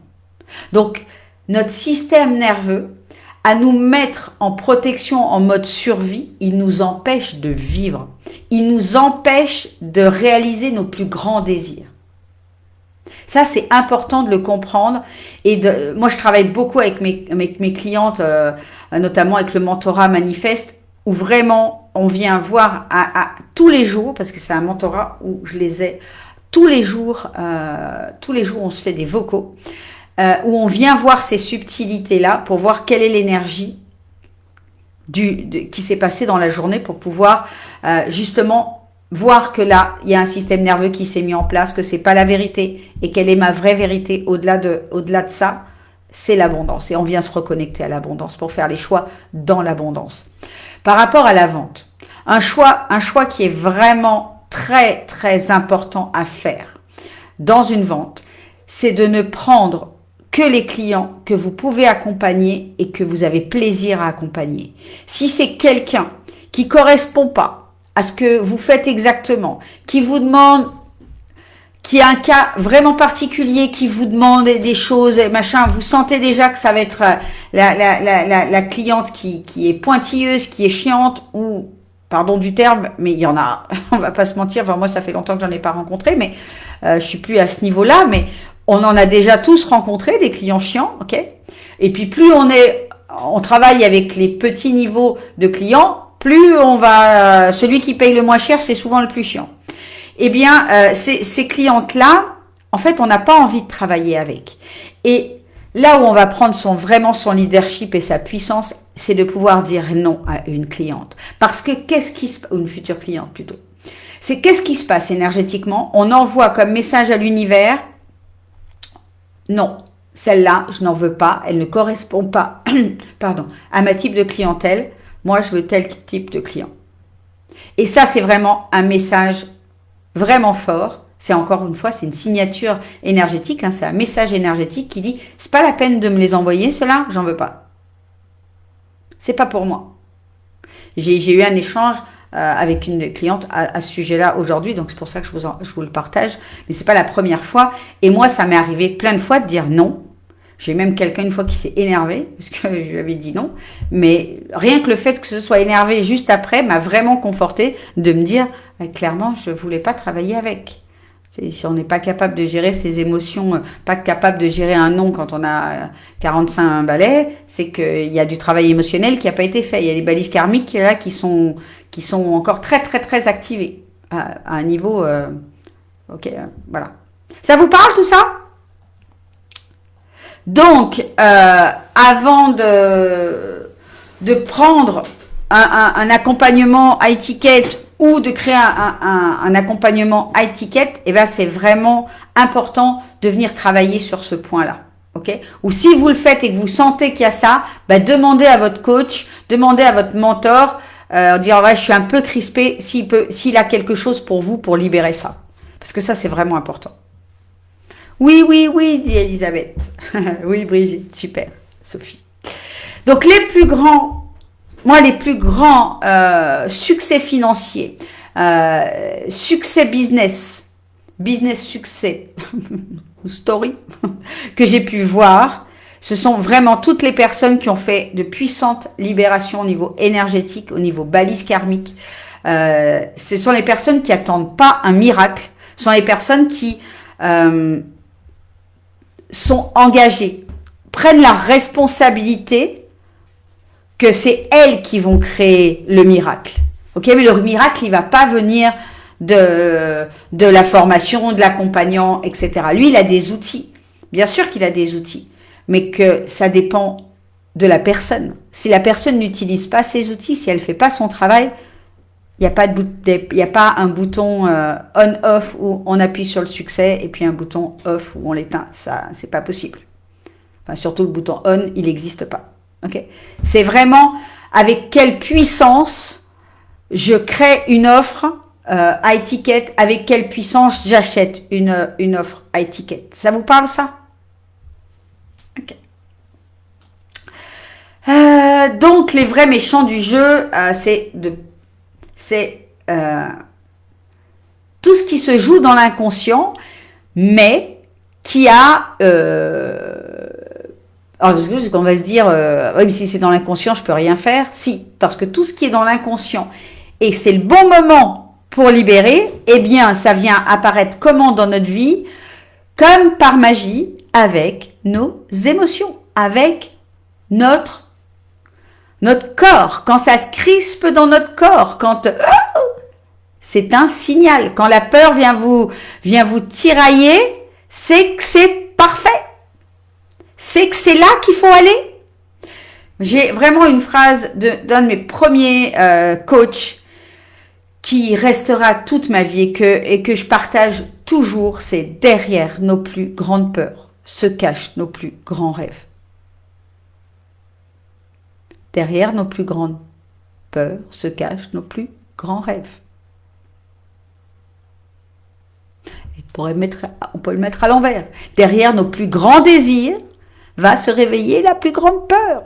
Donc, notre système nerveux, à nous mettre en protection, en mode survie, il nous empêche de vivre. Il nous empêche de réaliser nos plus grands désirs. Ça, c'est important de le comprendre. Et moi, je travaille beaucoup avec mes clientes, notamment avec le mentorat manifeste, où vraiment, on vient voir à tous les jours, parce que c'est un mentorat où je les ai tous les jours, on se fait des vocaux, où on vient voir ces subtilités-là pour voir quelle est l'énergie qui s'est passée dans la journée pour pouvoir justement voir que là, il y a un système nerveux qui s'est mis en place, que c'est pas la vérité et quelle est ma vraie vérité au-delà de ça, c'est l'abondance. Et on vient se reconnecter à l'abondance pour faire les choix dans l'abondance. Par rapport à la vente, un choix qui est vraiment très, très important à faire dans une vente, c'est de ne prendre que les clients que vous pouvez accompagner et que vous avez plaisir à accompagner. Si c'est quelqu'un qui correspond pas à ce que vous faites exactement, qui vous demande qui a un cas vraiment particulier, qui vous demande des choses, machin, vous sentez déjà que ça va être la cliente qui est pointilleuse, qui est chiante, ou, pardon du terme, mais il y en a, on va pas se mentir, enfin moi ça fait longtemps que j'en ai pas rencontré, mais je suis plus à ce niveau-là, mais on en a déjà tous rencontré, des clients chiants, ok? Et puis plus on travaille avec les petits niveaux de clients, plus celui qui paye le moins cher, c'est souvent le plus chiant. Eh bien, ces clientes-là, en fait, on n'a pas envie de travailler avec. Et là où on va prendre vraiment son leadership et sa puissance, c'est de pouvoir dire non à une cliente. Parce que une future cliente plutôt. C'est qu'est-ce qui se passe énergétiquement? On envoie comme message à l'univers, non, celle-là, je n'en veux pas, elle ne correspond pas, pardon, à ma type de clientèle. Moi, je veux tel type de client. Et ça, c'est vraiment un message vraiment fort. C'est encore une fois, c'est une signature énergétique, hein, c'est un message énergétique qui dit, c'est pas la peine de me les envoyer, ceux-là, j'en veux pas. C'est pas pour moi. J'ai eu un échange avec une cliente à ce sujet-là aujourd'hui, donc c'est pour ça que je vous le partage, mais c'est pas la première fois. Et moi, ça m'est arrivé plein de fois de dire non. J'ai même quelqu'un une fois qui s'est énervé, parce que je lui avais dit non. Mais rien que le fait que ce soit énervé juste après m'a vraiment conforté de me dire, clairement, je voulais pas travailler avec. Si on n'est pas capable de gérer ses émotions, pas capable de gérer un non quand on a 45 balais, c'est qu'il y a du travail émotionnel qui n'a pas été fait. Il y a des balises karmiques là qui sont encore très très très activées à un niveau. Ok, voilà. Ça vous parle tout ça? Donc, avant de prendre un accompagnement à étiquette ou de créer un accompagnement à étiquette, eh ben c'est vraiment important de venir travailler sur ce point-là. Ok? Ou si vous le faites et que vous sentez qu'il y a ça, ben demandez à votre coach, demandez à votre mentor, dire ouais, je suis un peu crispé, s'il a quelque chose pour vous pour libérer ça. Parce que ça, c'est vraiment important. Oui, oui, oui, dit Elisabeth. Oui, Brigitte, super, Sophie. Donc, les plus grands succès financiers, succès business succès, story, que j'ai pu voir, ce sont vraiment toutes les personnes qui ont fait de puissantes libérations au niveau énergétique, au niveau balise karmique. Ce sont les personnes qui attendent pas un miracle, ce sont les personnes qui sont engagées, prennent la responsabilité que c'est elles qui vont créer le miracle. Ok, mais le miracle, il va pas venir de la formation, de l'accompagnant, etc. Lui, il a des outils. Bien sûr qu'il a des outils, mais que ça dépend de la personne. Si la personne n'utilise pas ses outils, si elle fait pas son travail, il n'y a pas un bouton on-off où on appuie sur le succès et puis un bouton off où on l'éteint. Ça, c'est pas possible. Enfin, surtout le bouton on, il n'existe pas. Okay, c'est vraiment avec quelle puissance je crée une offre à étiquette, avec quelle puissance j'achète une offre à étiquette. Ça vous parle ça? Ok. Donc les vrais méchants du jeu, c'est tout ce qui se joue dans l'inconscient, mais qui a alors, parce qu'on va se dire, oui, mais si c'est dans l'inconscient, je peux rien faire. Si, parce que tout ce qui est dans l'inconscient, et c'est le bon moment pour libérer, eh bien, ça vient apparaître comment dans notre vie? Comme par magie, avec nos émotions, avec notre corps. Quand ça se crispe dans notre corps, quand c'est un signal. Quand la peur vient vous tirailler, c'est que c'est parfait. C'est que c'est là qu'il faut aller. J'ai vraiment une phrase d'un de mes premiers coachs qui restera toute ma vie et que je partage toujours, c'est derrière nos plus grandes peurs se cachent nos plus grands rêves. Derrière nos plus grandes peurs se cachent nos plus grands rêves. On peut le mettre à l'envers. Derrière nos plus grands désirs va se réveiller la plus grande peur.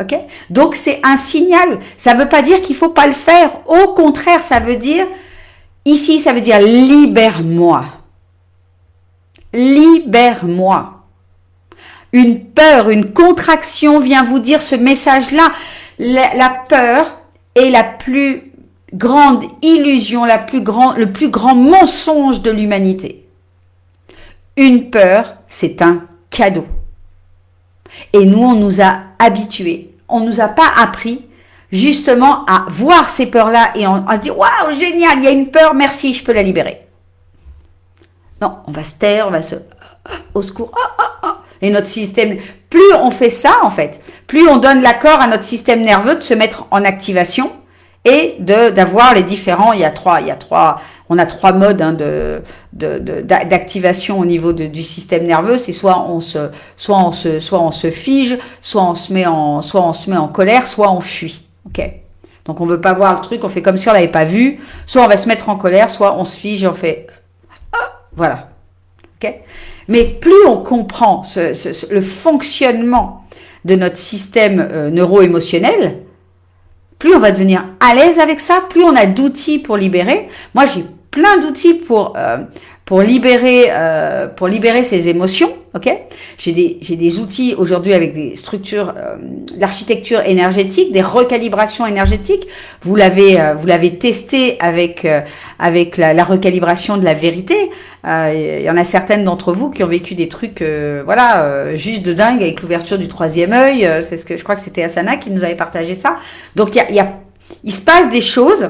Ok? Donc c'est un signal. Ça ne veut pas dire qu'il ne faut pas le faire. Au contraire, ça veut dire Ici, ça veut dire libère-moi. Libère-moi. Une peur, une contraction vient vous dire ce message-là. La peur est la plus grande illusion, le plus grand mensonge de l'humanité. Une peur, c'est un cadeau. Et nous, on nous a habitués. On ne nous a pas appris justement à voir ces peurs-là et à se dire « Waouh, génial, il y a une peur, merci, je peux la libérer. » Non, on va se taire, on va se... Au secours, Et notre système... Plus on fait ça, en fait, plus on donne l'accord à notre système nerveux de se mettre en activation et d'avoir les différents... On a trois modes hein, d'activation au niveau du système nerveux. C'est soit on se fige, soit on se met en colère, soit on fuit. Ok. Donc on veut pas voir le truc, on fait comme si on l'avait pas vu. Soit on va se mettre en colère, soit on se fige et on fait voilà. Ok. Mais plus on comprend le fonctionnement de notre système neuro-émotionnel, plus on va devenir à l'aise avec ça, plus on a d'outils pour libérer. Moi, j'ai plein d'outils pour libérer ces émotions. Ok, j'ai des outils aujourd'hui avec des structures d'architecture énergétique, des recalibrations énergétiques. Vous l'avez testé avec la recalibration de la vérité. Il y en a certaines d'entre vous qui ont vécu des trucs juste de dingue avec l'ouverture du troisième œil. C'est ce que je crois que c'était Asana qui nous avait partagé ça. Donc il se passe des choses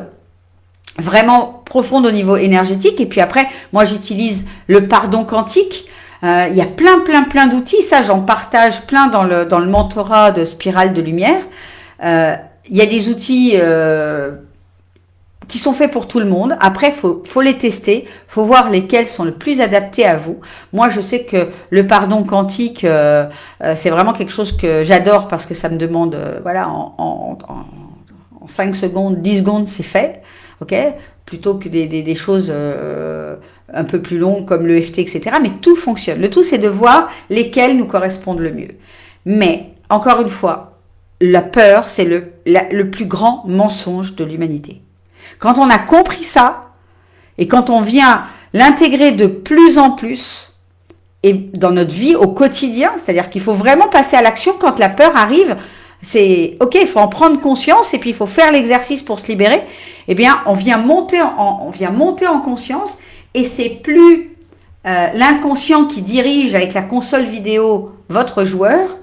vraiment profondes au niveau énergétique. Et puis après, moi j'utilise le pardon quantique. Il y a plein d'outils, ça j'en partage plein dans le mentorat de Spirale de Lumière. Il y a des outils qui sont faits pour tout le monde. Après, faut les tester, faut voir lesquels sont le plus adaptés à vous. Moi, je sais que le pardon quantique, c'est vraiment quelque chose que j'adore parce que ça me demande, en 5 secondes, 10 secondes, c'est fait, ok, plutôt que des choses un peu plus longues comme le l'EFT, etc. Mais tout fonctionne. Le tout, c'est de voir lesquels nous correspondent le mieux. Mais, encore une fois, la peur, c'est le plus grand mensonge de l'humanité. Quand on a compris ça, et quand on vient l'intégrer de plus en plus, et dans notre vie au quotidien, c'est-à-dire qu'il faut vraiment passer à l'action quand la peur arrive, c'est ok, il faut en prendre conscience, et puis il faut faire l'exercice pour se libérer, eh bien, on vient monter en conscience, et c'est plus l'inconscient qui dirige avec la console vidéo votre joueur,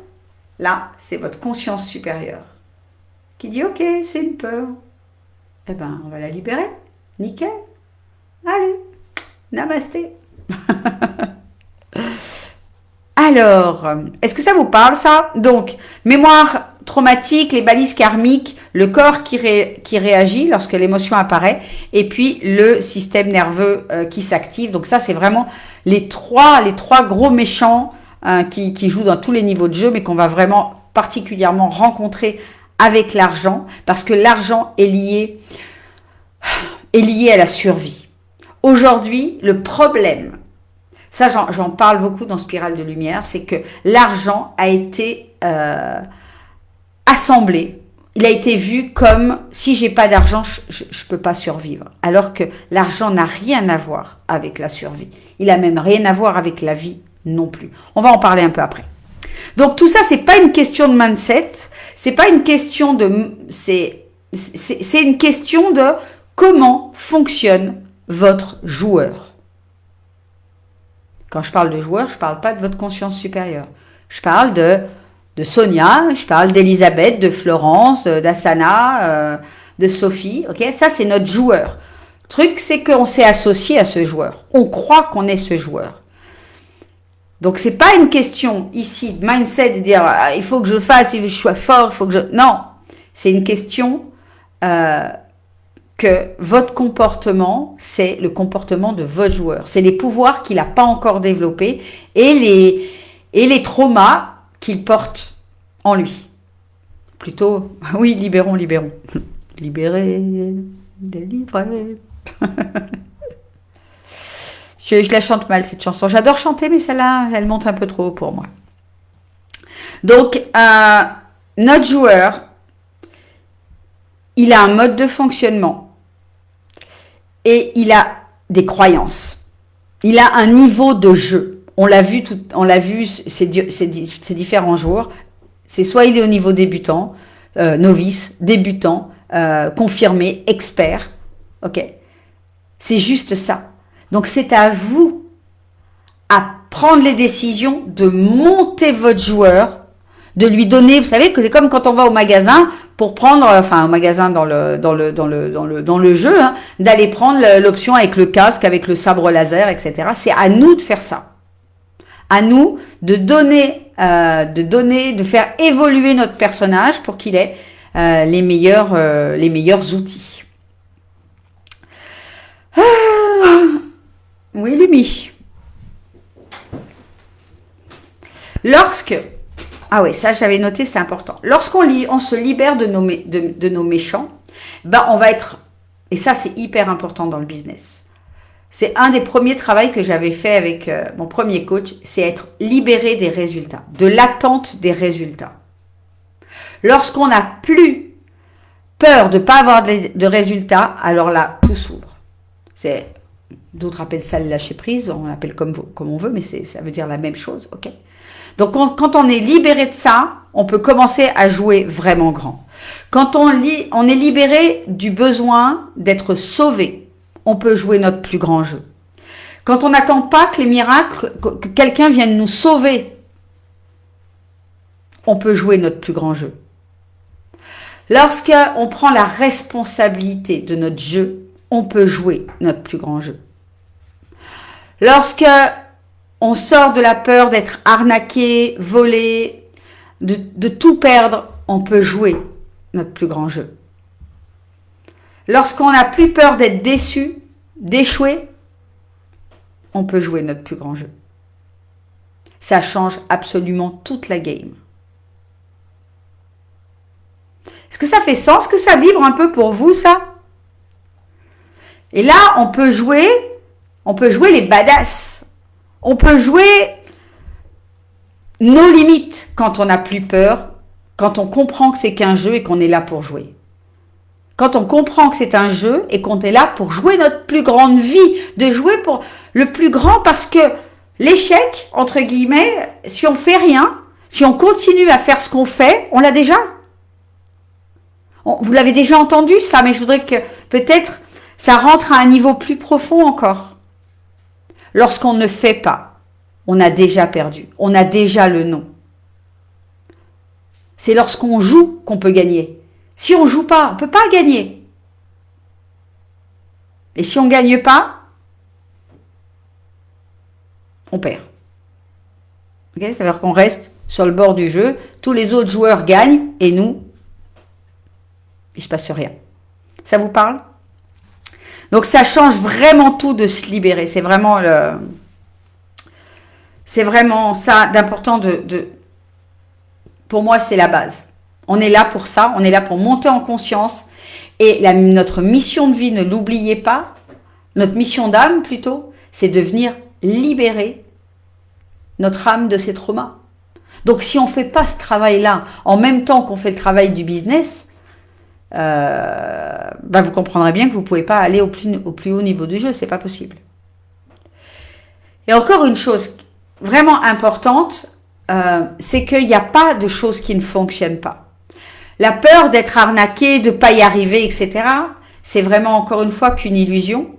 là, c'est votre conscience supérieure qui dit ok, c'est une peur. Eh ben, on va la libérer. Nickel. Allez, namasté. Alors, est-ce que ça vous parle, ça? Donc, mémoire traumatique, les balises karmiques, le corps qui réagit lorsque l'émotion apparaît, et puis le système nerveux qui s'active. Donc ça, c'est vraiment les trois gros méchants qui jouent dans tous les niveaux de jeu, mais qu'on va vraiment particulièrement rencontrer avec l'argent, parce que l'argent est lié à la survie. Aujourd'hui, le problème, ça j'en parle beaucoup dans Spirale de Lumière, c'est que l'argent a été assemblé, il a été vu comme si j'ai pas d'argent, je peux pas survivre. Alors que l'argent n'a rien à voir avec la survie. Il a même rien à voir avec la vie non plus. On va en parler un peu après. Donc tout ça, c'est pas une question de mindset, c'est pas une question de, c'est une question de comment fonctionne votre joueur. Quand je parle de joueur, je parle pas de votre conscience supérieure. Je parle de Sonia, je parle d'Elisabeth, de Florence, d'Asana, de Sophie. Ok, ça c'est notre joueur. Le truc, c'est qu'on s'est associé à ce joueur. On croit qu'on est ce joueur. Donc c'est pas une question ici de mindset de dire il faut que je le fasse, il faut que je sois fort, il faut que je... Non, c'est une question que votre comportement, c'est le comportement de votre joueur. C'est les pouvoirs qu'il n'a pas encore développés et les traumas qu'il porte en lui. Plutôt, oui, libérons. Libérer, délivrer. Je la chante mal, cette chanson. J'adore chanter, mais celle-là, elle monte un peu trop haut pour moi. Donc, notre joueur, il a un mode de fonctionnement. et il a des croyances. Il a un niveau de jeu. On l'a vu ces différents jours. C'est soit il est au niveau débutant, novice, débutant, confirmé, expert. Ok. C'est juste ça. Donc c'est à vous à prendre les décisions de monter votre joueur, de lui donner, vous savez que c'est comme quand on va au magasin pour prendre, enfin au magasin dans le jeu, hein, d'aller prendre l'option avec le casque, avec le sabre laser, etc. C'est à nous de faire ça. À nous de donner, de faire évoluer notre personnage pour qu'il ait les meilleurs outils. Oui, Lumi. Ah oui, ça j'avais noté, c'est important. On se libère de nos méchants, ben on va être, et ça c'est hyper important dans le business. C'est un des premiers travaux que j'avais fait avec mon premier coach, c'est être libéré des résultats, de l'attente des résultats. Lorsqu'on n'a plus peur de ne pas avoir de résultats, alors là, tout s'ouvre. D'autres appellent ça le lâcher prise, on l'appelle comme on veut, mais ça veut dire la même chose, ok? Donc, quand on est libéré de ça, on peut commencer à jouer vraiment grand. Quand on est libéré du besoin d'être sauvé, on peut jouer notre plus grand jeu. Quand on n'attend pas que les miracles, que quelqu'un vienne nous sauver, on peut jouer notre plus grand jeu. Lorsqu'on prend la responsabilité de notre jeu, on peut jouer notre plus grand jeu. Lorsque on sort de la peur d'être arnaqué, volé, de tout perdre, on peut jouer notre plus grand jeu. Lorsqu'on n'a plus peur d'être déçu, d'échouer, on peut jouer notre plus grand jeu. Ça change absolument toute la game. Est-ce que ça fait sens? Est-ce que ça vibre un peu pour vous, ça? Et là, on peut jouer les badass. On peut jouer nos limites quand on n'a plus peur, quand on comprend que c'est qu'un jeu et qu'on est là pour jouer. Quand on comprend que c'est un jeu et qu'on est là pour jouer notre plus grande vie, de jouer pour le plus grand parce que l'échec, entre guillemets, si on fait rien, si on continue à faire ce qu'on fait, on l'a déjà. Vous l'avez déjà entendu ça, mais je voudrais que peut-être ça rentre à un niveau plus profond encore. Lorsqu'on ne fait pas, on a déjà perdu, on a déjà le non. C'est lorsqu'on joue qu'on peut gagner. Si on ne joue pas, on ne peut pas gagner. Et si on ne gagne pas, on perd. Okay, ça veut dire qu'on reste sur le bord du jeu, tous les autres joueurs gagnent et nous, il ne se passe rien. Ça vous parle? Donc ça change vraiment tout de se libérer. C'est vraiment ça d'important pour moi, c'est la base. On est là pour ça, on est là pour monter en conscience. Et notre mission de vie, ne l'oubliez pas, notre mission d'âme plutôt, c'est de venir libérer notre âme de ses traumas. Donc si on ne fait pas ce travail-là, en même temps qu'on fait le travail du business, vous comprendrez bien que vous ne pouvez pas aller au plus haut niveau du jeu, c'est pas possible. Et encore une chose vraiment importante, c'est qu'il n'y a pas de choses qui ne fonctionnent pas. La peur d'être arnaqué, de ne pas y arriver, etc., c'est vraiment encore une fois qu'une illusion,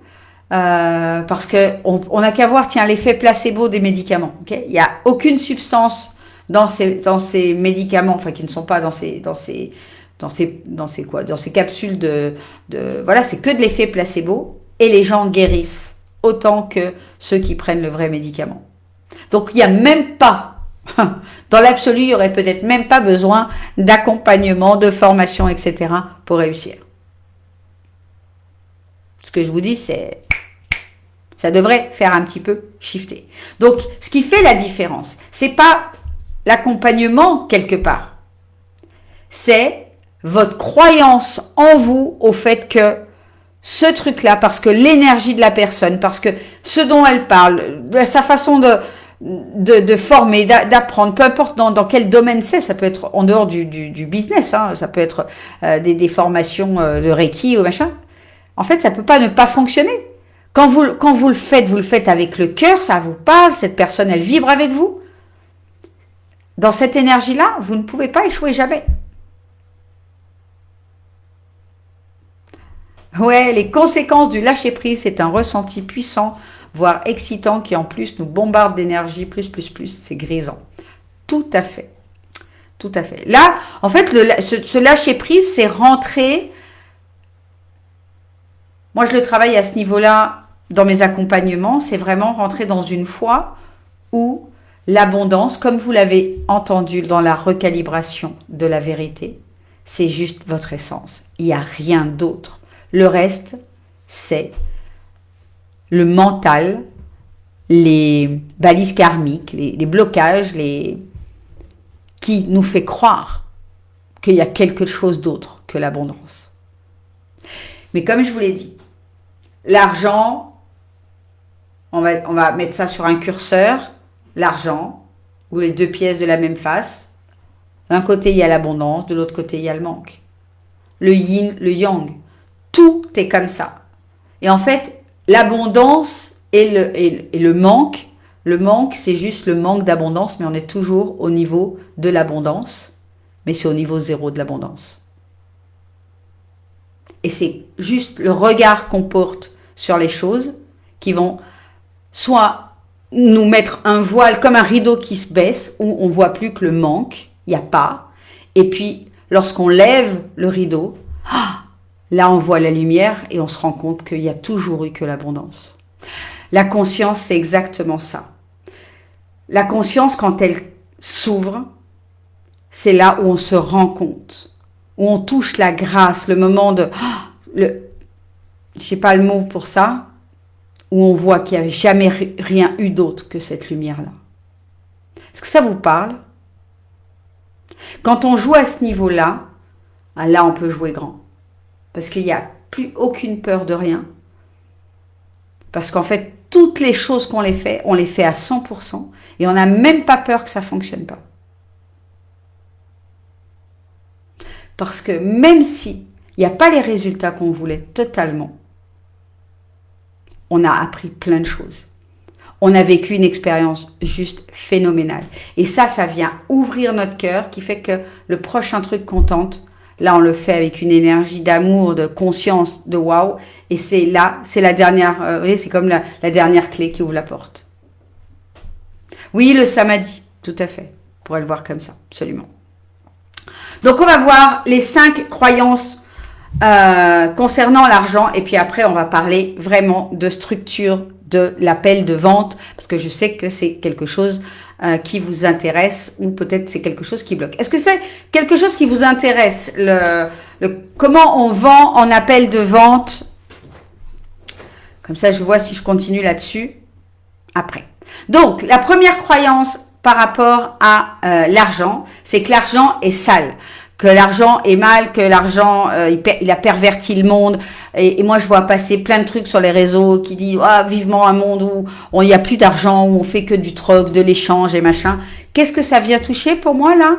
parce qu'on n'a qu'à voir, tiens, l'effet placebo des médicaments. Okay, il n'y a aucune substance dans ces médicaments, enfin qui ne sont pas dans ces capsules voilà, c'est que de l'effet placebo et les gens guérissent autant que ceux qui prennent le vrai médicament. Donc il n'y a même pas, dans l'absolu, il n'y aurait peut-être même pas besoin d'accompagnement, de formation, etc. pour réussir. Ce que je vous dis, ça devrait faire un petit peu shifter. Donc ce qui fait la différence, c'est pas l'accompagnement quelque part, c'est votre croyance en vous au fait que ce truc-là, parce que l'énergie de la personne, parce que ce dont elle parle, sa façon de former, d'apprendre, peu importe dans quel domaine c'est, ça peut être en dehors du business, hein, ça peut être des formations de Reiki ou machin, En fait, ça ne peut pas ne pas fonctionner. Quand vous le faites avec le cœur, ça vous parle, cette personne, elle vibre avec vous. Dans cette énergie-là, vous ne pouvez pas échouer jamais. Ouais, les conséquences du lâcher-prise, c'est un ressenti puissant, voire excitant, qui en plus nous bombarde d'énergie, plus, c'est grisant. Tout à fait. Tout à fait. Là, en fait, ce lâcher-prise, c'est rentrer. Moi, je le travaille à ce niveau-là dans mes accompagnements. C'est vraiment rentrer dans une foi où l'abondance, comme vous l'avez entendu dans la recalibration de la vérité, c'est juste votre essence. Il n'y a rien d'autre. Le reste, c'est le mental, les balises karmiques, les blocages, qui nous fait croire qu'il y a quelque chose d'autre que l'abondance. Mais comme je vous l'ai dit, l'argent, on va mettre ça sur un curseur, l'argent, ou les deux pièces de la même face. D'un côté, il y a l'abondance, de l'autre côté, il y a le manque. Le yin, le yang. Tout est comme ça. Et en fait, l'abondance et le manque, c'est juste le manque d'abondance, mais on est toujours au niveau de l'abondance, mais c'est au niveau zéro de l'abondance. Et c'est juste le regard qu'on porte sur les choses qui vont soit nous mettre un voile comme un rideau qui se baisse, où on ne voit plus que le manque, il n'y a pas. Et puis, lorsqu'on lève le rideau, là on voit la lumière et on se rend compte qu'il y a toujours eu que l'abondance. La conscience, c'est exactement ça. La conscience, quand elle s'ouvre, c'est là où on se rend compte, où on touche la grâce, le moment de... je sais pas le mot pour ça, où on voit qu'il n'y avait jamais rien eu d'autre que cette lumière-là. Est-ce que ça vous parle? Quand on joue à ce niveau-là, là on peut jouer grand. Parce qu'il n'y a plus aucune peur de rien. Parce qu'en fait, toutes les choses qu'on les fait, on les fait à 100% et on n'a même pas peur que ça ne fonctionne pas. Parce que même si il n'y a pas les résultats qu'on voulait totalement, on a appris plein de choses. On a vécu une expérience juste phénoménale. Et ça vient ouvrir notre cœur, qui fait que le prochain truc qu'on tente, là, on le fait avec une énergie d'amour, de conscience, de waouh. Et c'est la dernière, vous voyez, c'est comme la dernière clé qui ouvre la porte. Oui, le samadhi, tout à fait. On pourrait le voir comme ça, absolument. Donc, on va voir les 5 croyances concernant l'argent. Et puis après, on va parler vraiment de structure de l'appel de vente. Parce que je sais que c'est quelque chose qui vous intéresse, ou peut-être c'est quelque chose qui bloque. Est-ce que c'est quelque chose qui vous intéresse, comment on vend en appel de vente? Comme ça, je vois si je continue là-dessus après. Donc, la première croyance par rapport à l'argent, c'est que l'argent est sale, que l'argent est mal, que l'argent, il a perverti le monde. Et moi, je vois passer plein de trucs sur les réseaux qui disent vivement un monde où il n'y a plus d'argent, où on fait que du troc, de l'échange et machin. Qu'est-ce que ça vient toucher pour moi, là?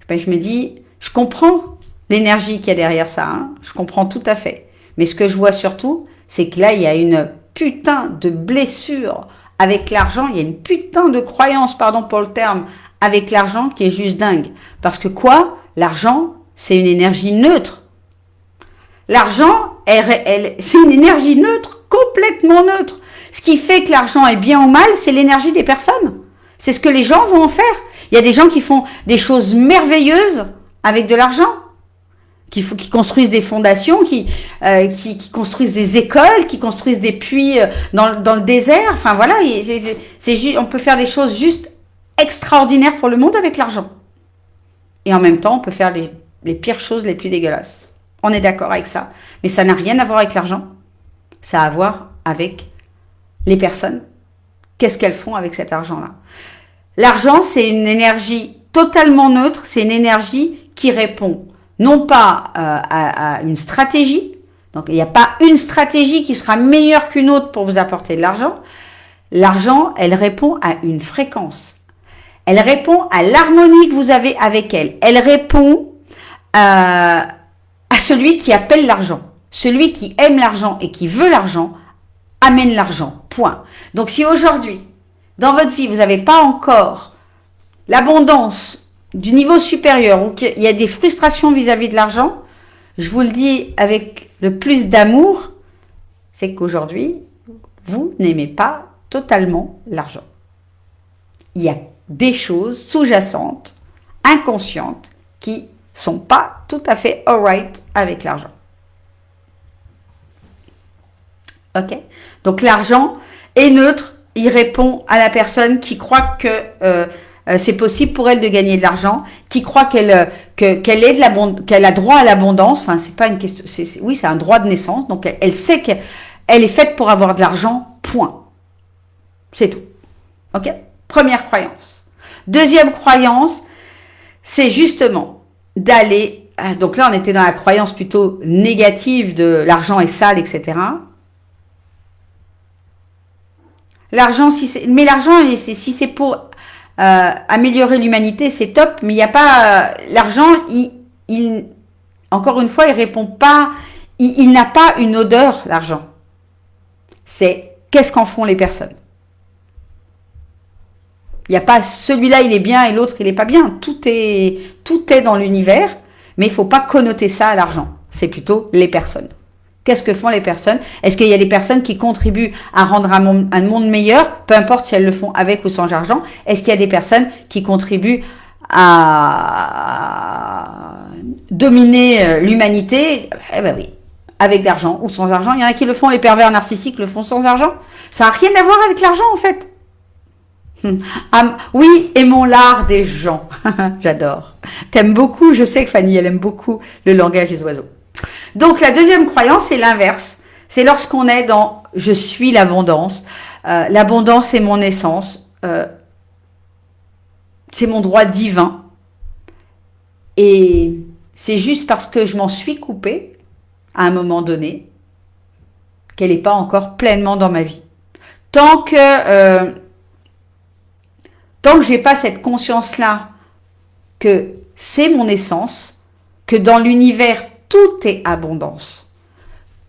Je me dis, je comprends l'énergie qu'il y a derrière ça. Hein, je comprends tout à fait. Mais ce que je vois surtout, c'est que là, il y a une putain de blessure avec l'argent. Il y a une putain de croyance, pardon pour le terme, avec l'argent qui est juste dingue. Parce que quoi? L'argent, c'est une énergie neutre. L'argent, c'est une énergie neutre, complètement neutre. Ce qui fait que l'argent est bien ou mal, c'est l'énergie des personnes. C'est ce que les gens vont en faire. Il y a des gens qui font des choses merveilleuses avec de l'argent, qui construisent des fondations, qui construisent des écoles, qui construisent des puits dans le désert. Enfin voilà, on peut faire des choses juste extraordinaires pour le monde avec l'argent. Et en même temps, on peut faire les pires choses les plus dégueulasses. On est d'accord avec ça. Mais ça n'a rien à voir avec l'argent. Ça a à voir avec les personnes. Qu'est-ce qu'elles font avec cet argent-là? L'argent, c'est une énergie totalement neutre. C'est une énergie qui répond non pas à une stratégie. Donc, il n'y a pas une stratégie qui sera meilleure qu'une autre pour vous apporter de l'argent. L'argent, elle répond à une fréquence. Elle répond à l'harmonie que vous avez avec elle. Elle répond à celui qui appelle l'argent. celui qui aime l'argent et qui veut l'argent, amène l'argent. Point. Donc si aujourd'hui, dans votre vie, vous n'avez pas encore l'abondance du niveau supérieur ou qu'il y a des frustrations vis-à-vis de l'argent, je vous le dis avec le plus d'amour, c'est qu'aujourd'hui, vous n'aimez pas totalement l'argent. Il y a des choses sous-jacentes, inconscientes, qui sont pas tout à fait alright avec l'argent. Ok? Donc l'argent est neutre, il répond à la personne qui croit que c'est possible pour elle de gagner de l'argent, qui croit qu'elle a droit à l'abondance. Enfin, c'est pas une question. Oui, c'est un droit de naissance. Donc elle sait qu'elle est faite pour avoir de l'argent. Point. C'est tout. Ok? Première croyance. Deuxième croyance, c'est justement d'aller. Donc là, on était dans la croyance plutôt négative de l'argent est sale, etc. L'argent, mais l'argent, si c'est pour améliorer l'humanité, c'est top. Mais il n'y a pas l'argent. Encore une fois, il répond pas. Il n'a pas une odeur, l'argent. C'est qu'est-ce qu'en font les personnes. Il n'y a pas celui-là, il est bien et l'autre, il n'est pas bien. Tout est dans l'univers, mais il ne faut pas connoter ça à l'argent. C'est plutôt les personnes. Qu'est-ce que font les personnes? Est-ce qu'il y a des personnes qui contribuent à rendre un monde meilleur, peu importe si elles le font avec ou sans argent? Est-ce qu'il y a des personnes qui contribuent à dominer l'humanité? Eh ben oui, avec d'argent ou sans argent. Il y en a qui le font, les pervers narcissiques le font sans argent. Ça n'a rien à voir avec l'argent en fait. Oui, aimons l'art des gens. J'adore. T'aimes beaucoup, je sais que Fanny, elle aime beaucoup le langage des oiseaux. Donc la deuxième croyance, c'est l'inverse. C'est lorsqu'on est dans « je suis l'abondance ». L'abondance est mon essence. C'est mon droit divin. Et c'est juste parce que je m'en suis coupée à un moment donné qu'elle n'est pas encore pleinement dans ma vie. Tant que j'ai pas cette conscience-là que c'est mon essence, que dans l'univers, tout est abondance.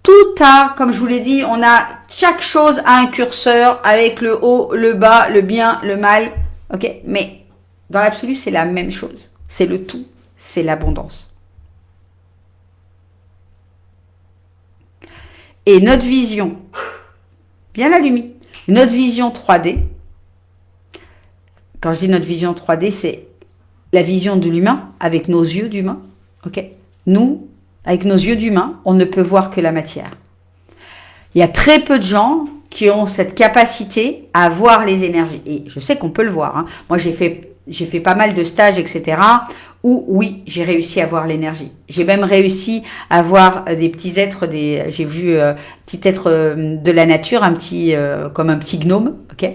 Tout a, comme je vous l'ai dit, chaque chose a un curseur avec le haut, le bas, le bien, le mal. Ok? Mais dans l'absolu, c'est la même chose. C'est le tout. C'est l'abondance. Et notre vision, bien allumé, notre vision 3D, quand je dis notre vision 3D, c'est la vision de l'humain avec nos yeux d'humain. Ok? Nous, avec nos yeux d'humain, on ne peut voir que la matière. Il y a très peu de gens qui ont cette capacité à voir les énergies. Et je sais qu'on peut le voir. Hein. Moi, j'ai fait pas mal de stages, etc. où, oui, j'ai réussi à voir l'énergie. J'ai même réussi à voir des petits êtres, j'ai vu petit être de la nature, comme un petit gnome, ok?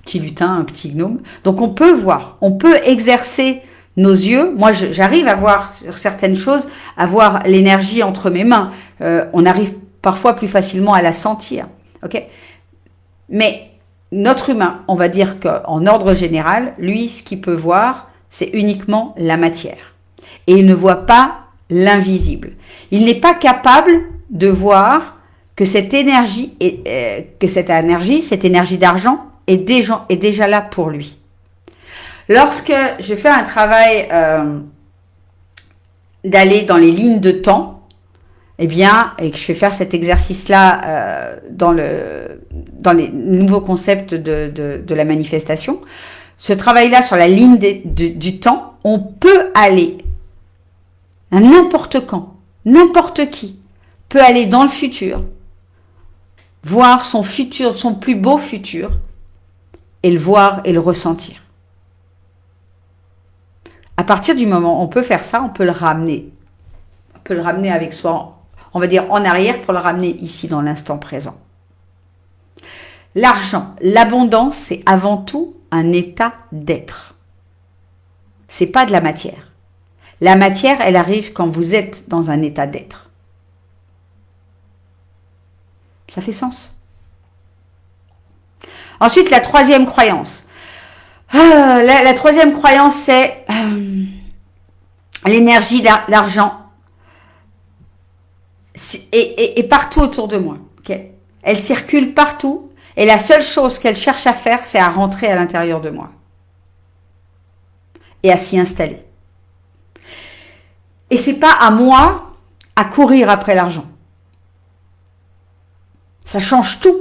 Petit lutin, un petit gnome. Donc, on peut voir, on peut exercer nos yeux. Moi, j'arrive à voir certaines choses, à voir l'énergie entre mes mains. On arrive parfois plus facilement à la sentir, ok? Mais notre humain, on va dire qu'en ordre général, lui, ce qu'il peut voir, c'est uniquement la matière. Et il ne voit pas l'invisible. Il n'est pas capable de voir que cette énergie, cette énergie d'argent, est déjà là pour lui. Lorsque je fais un travail d'aller dans les lignes de temps, et que je vais faire cet exercice-là dans les nouveaux concepts de la manifestation, ce travail-là sur la ligne du temps, on peut aller à n'importe quand, n'importe qui peut aller dans le futur, voir son futur, son plus beau futur, et le voir et le ressentir. À partir du moment où on peut faire ça, on peut le ramener. On peut le ramener avec soi, on va dire en arrière pour le ramener ici dans l'instant présent. L'argent, l'abondance, c'est avant tout un état d'être. C'est pas de la matière. La matière, elle arrive quand vous êtes dans un état d'être. Ça fait sens. Ensuite, la troisième croyance. La troisième croyance, c'est l'énergie, l'argent et partout autour de moi. Okay, elle circule partout et la seule chose qu'elle cherche à faire, c'est à rentrer à l'intérieur de moi et à s'y installer. Et c'est pas à moi à courir après l'argent. Ça change tout.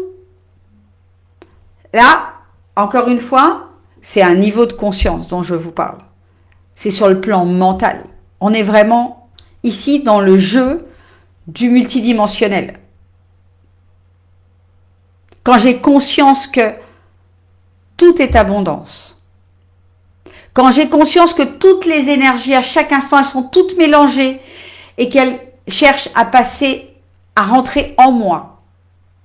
Là, encore une fois, c'est un niveau de conscience dont je vous parle. C'est sur le plan mental. On est vraiment ici dans le jeu du multidimensionnel. Quand j'ai conscience que tout est abondance, quand j'ai conscience que toutes les énergies à chaque instant, elles sont toutes mélangées et qu'elles cherchent à passer, à rentrer en moi,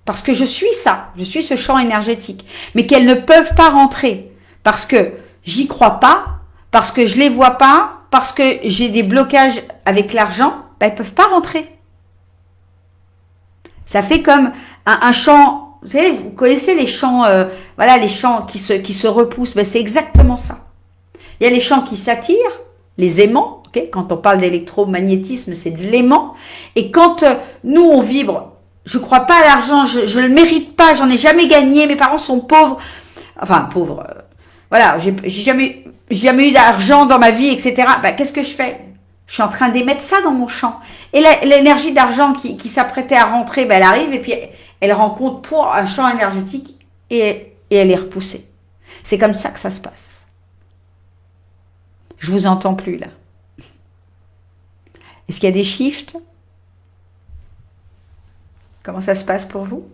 parce que je suis ça, je suis ce champ énergétique, mais qu'elles ne peuvent pas rentrer parce que j'y crois pas, parce que je les vois pas, parce que j'ai des blocages avec l'argent, ben, elles peuvent pas rentrer. Ça fait comme un champ, vous savez, vous connaissez les champs, voilà, les champs qui se repoussent, ben, c'est exactement ça. Il y a les champs qui s'attirent, les aimants, okay, quand on parle d'électromagnétisme, c'est de l'aimant, et quand nous on vibre, je crois pas à l'argent, je le mérite pas, j'en ai jamais gagné, mes parents sont pauvres, enfin pauvres, voilà, j'ai jamais eu d'argent dans ma vie, etc. Ben, qu'est-ce que je fais? Je suis en train d'émettre ça dans mon champ. Et l'énergie d'argent qui s'apprêtait à rentrer, ben, elle arrive et puis elle rencontre pour un champ énergétique et elle est repoussée. C'est comme ça que ça se passe. Je vous entends plus là. Est-ce qu'il y a des shifts? Comment ça se passe pour vous?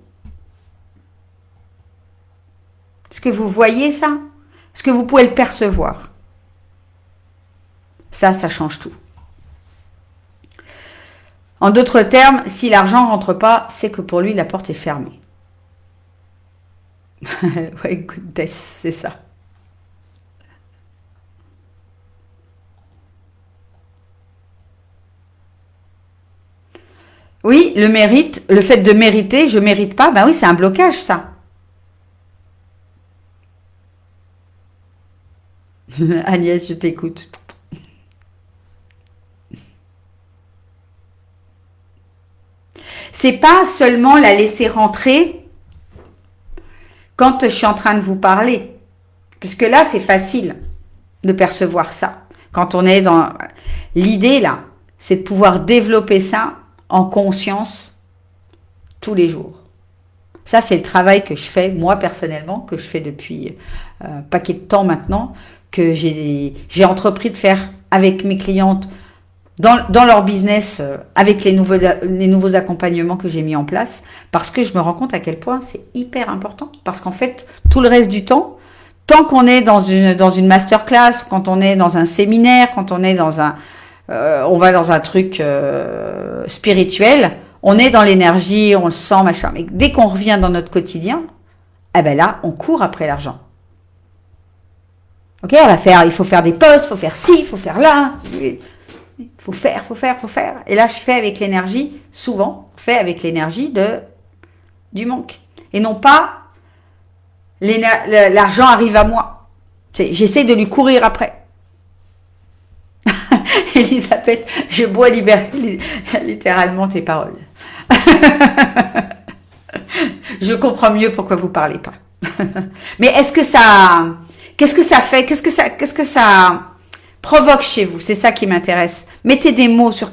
Est-ce que vous voyez ça? Est-ce que vous pouvez le percevoir? Ça change tout. En d'autres termes, si l'argent ne rentre pas, c'est que pour lui, la porte est fermée. Ouais, goodness, c'est ça. Oui, le mérite, le fait de mériter, je ne mérite pas, ben oui, c'est un blocage, ça. Agnès, je t'écoute. C'est pas seulement la laisser rentrer quand je suis en train de vous parler. Parce que là, c'est facile de percevoir ça. Quand on est dans... L'idée, là, c'est de pouvoir développer ça en conscience tous les jours. Ça, c'est le travail que je fais, moi, personnellement, que je fais depuis un paquet de temps maintenant, que j'ai entrepris de faire avec mes clientes dans leur business, avec les nouveaux accompagnements que j'ai mis en place, parce que je me rends compte à quel point c'est hyper important. Parce qu'en fait, tout le reste du temps, tant qu'on est dans une masterclass, quand on est dans un séminaire, quand on est on va dans un truc spirituel, on est dans l'énergie, on le sent, machin. Mais dès qu'on revient dans notre quotidien, eh ben là, on court après l'argent. Ok, il faut faire des posts, il faut faire ci, il faut faire là. Il faut faire. Et là, je fais avec l'énergie, souvent, avec l'énergie du manque. Et non pas, l'argent arrive à moi. J'essaie de lui courir après. Elisabeth, je bois littéralement tes paroles. Je comprends mieux pourquoi vous parlez pas. Mais qu'est-ce que ça fait? Qu'est-ce que ça provoque chez vous? C'est ça qui m'intéresse. Mettez des mots sur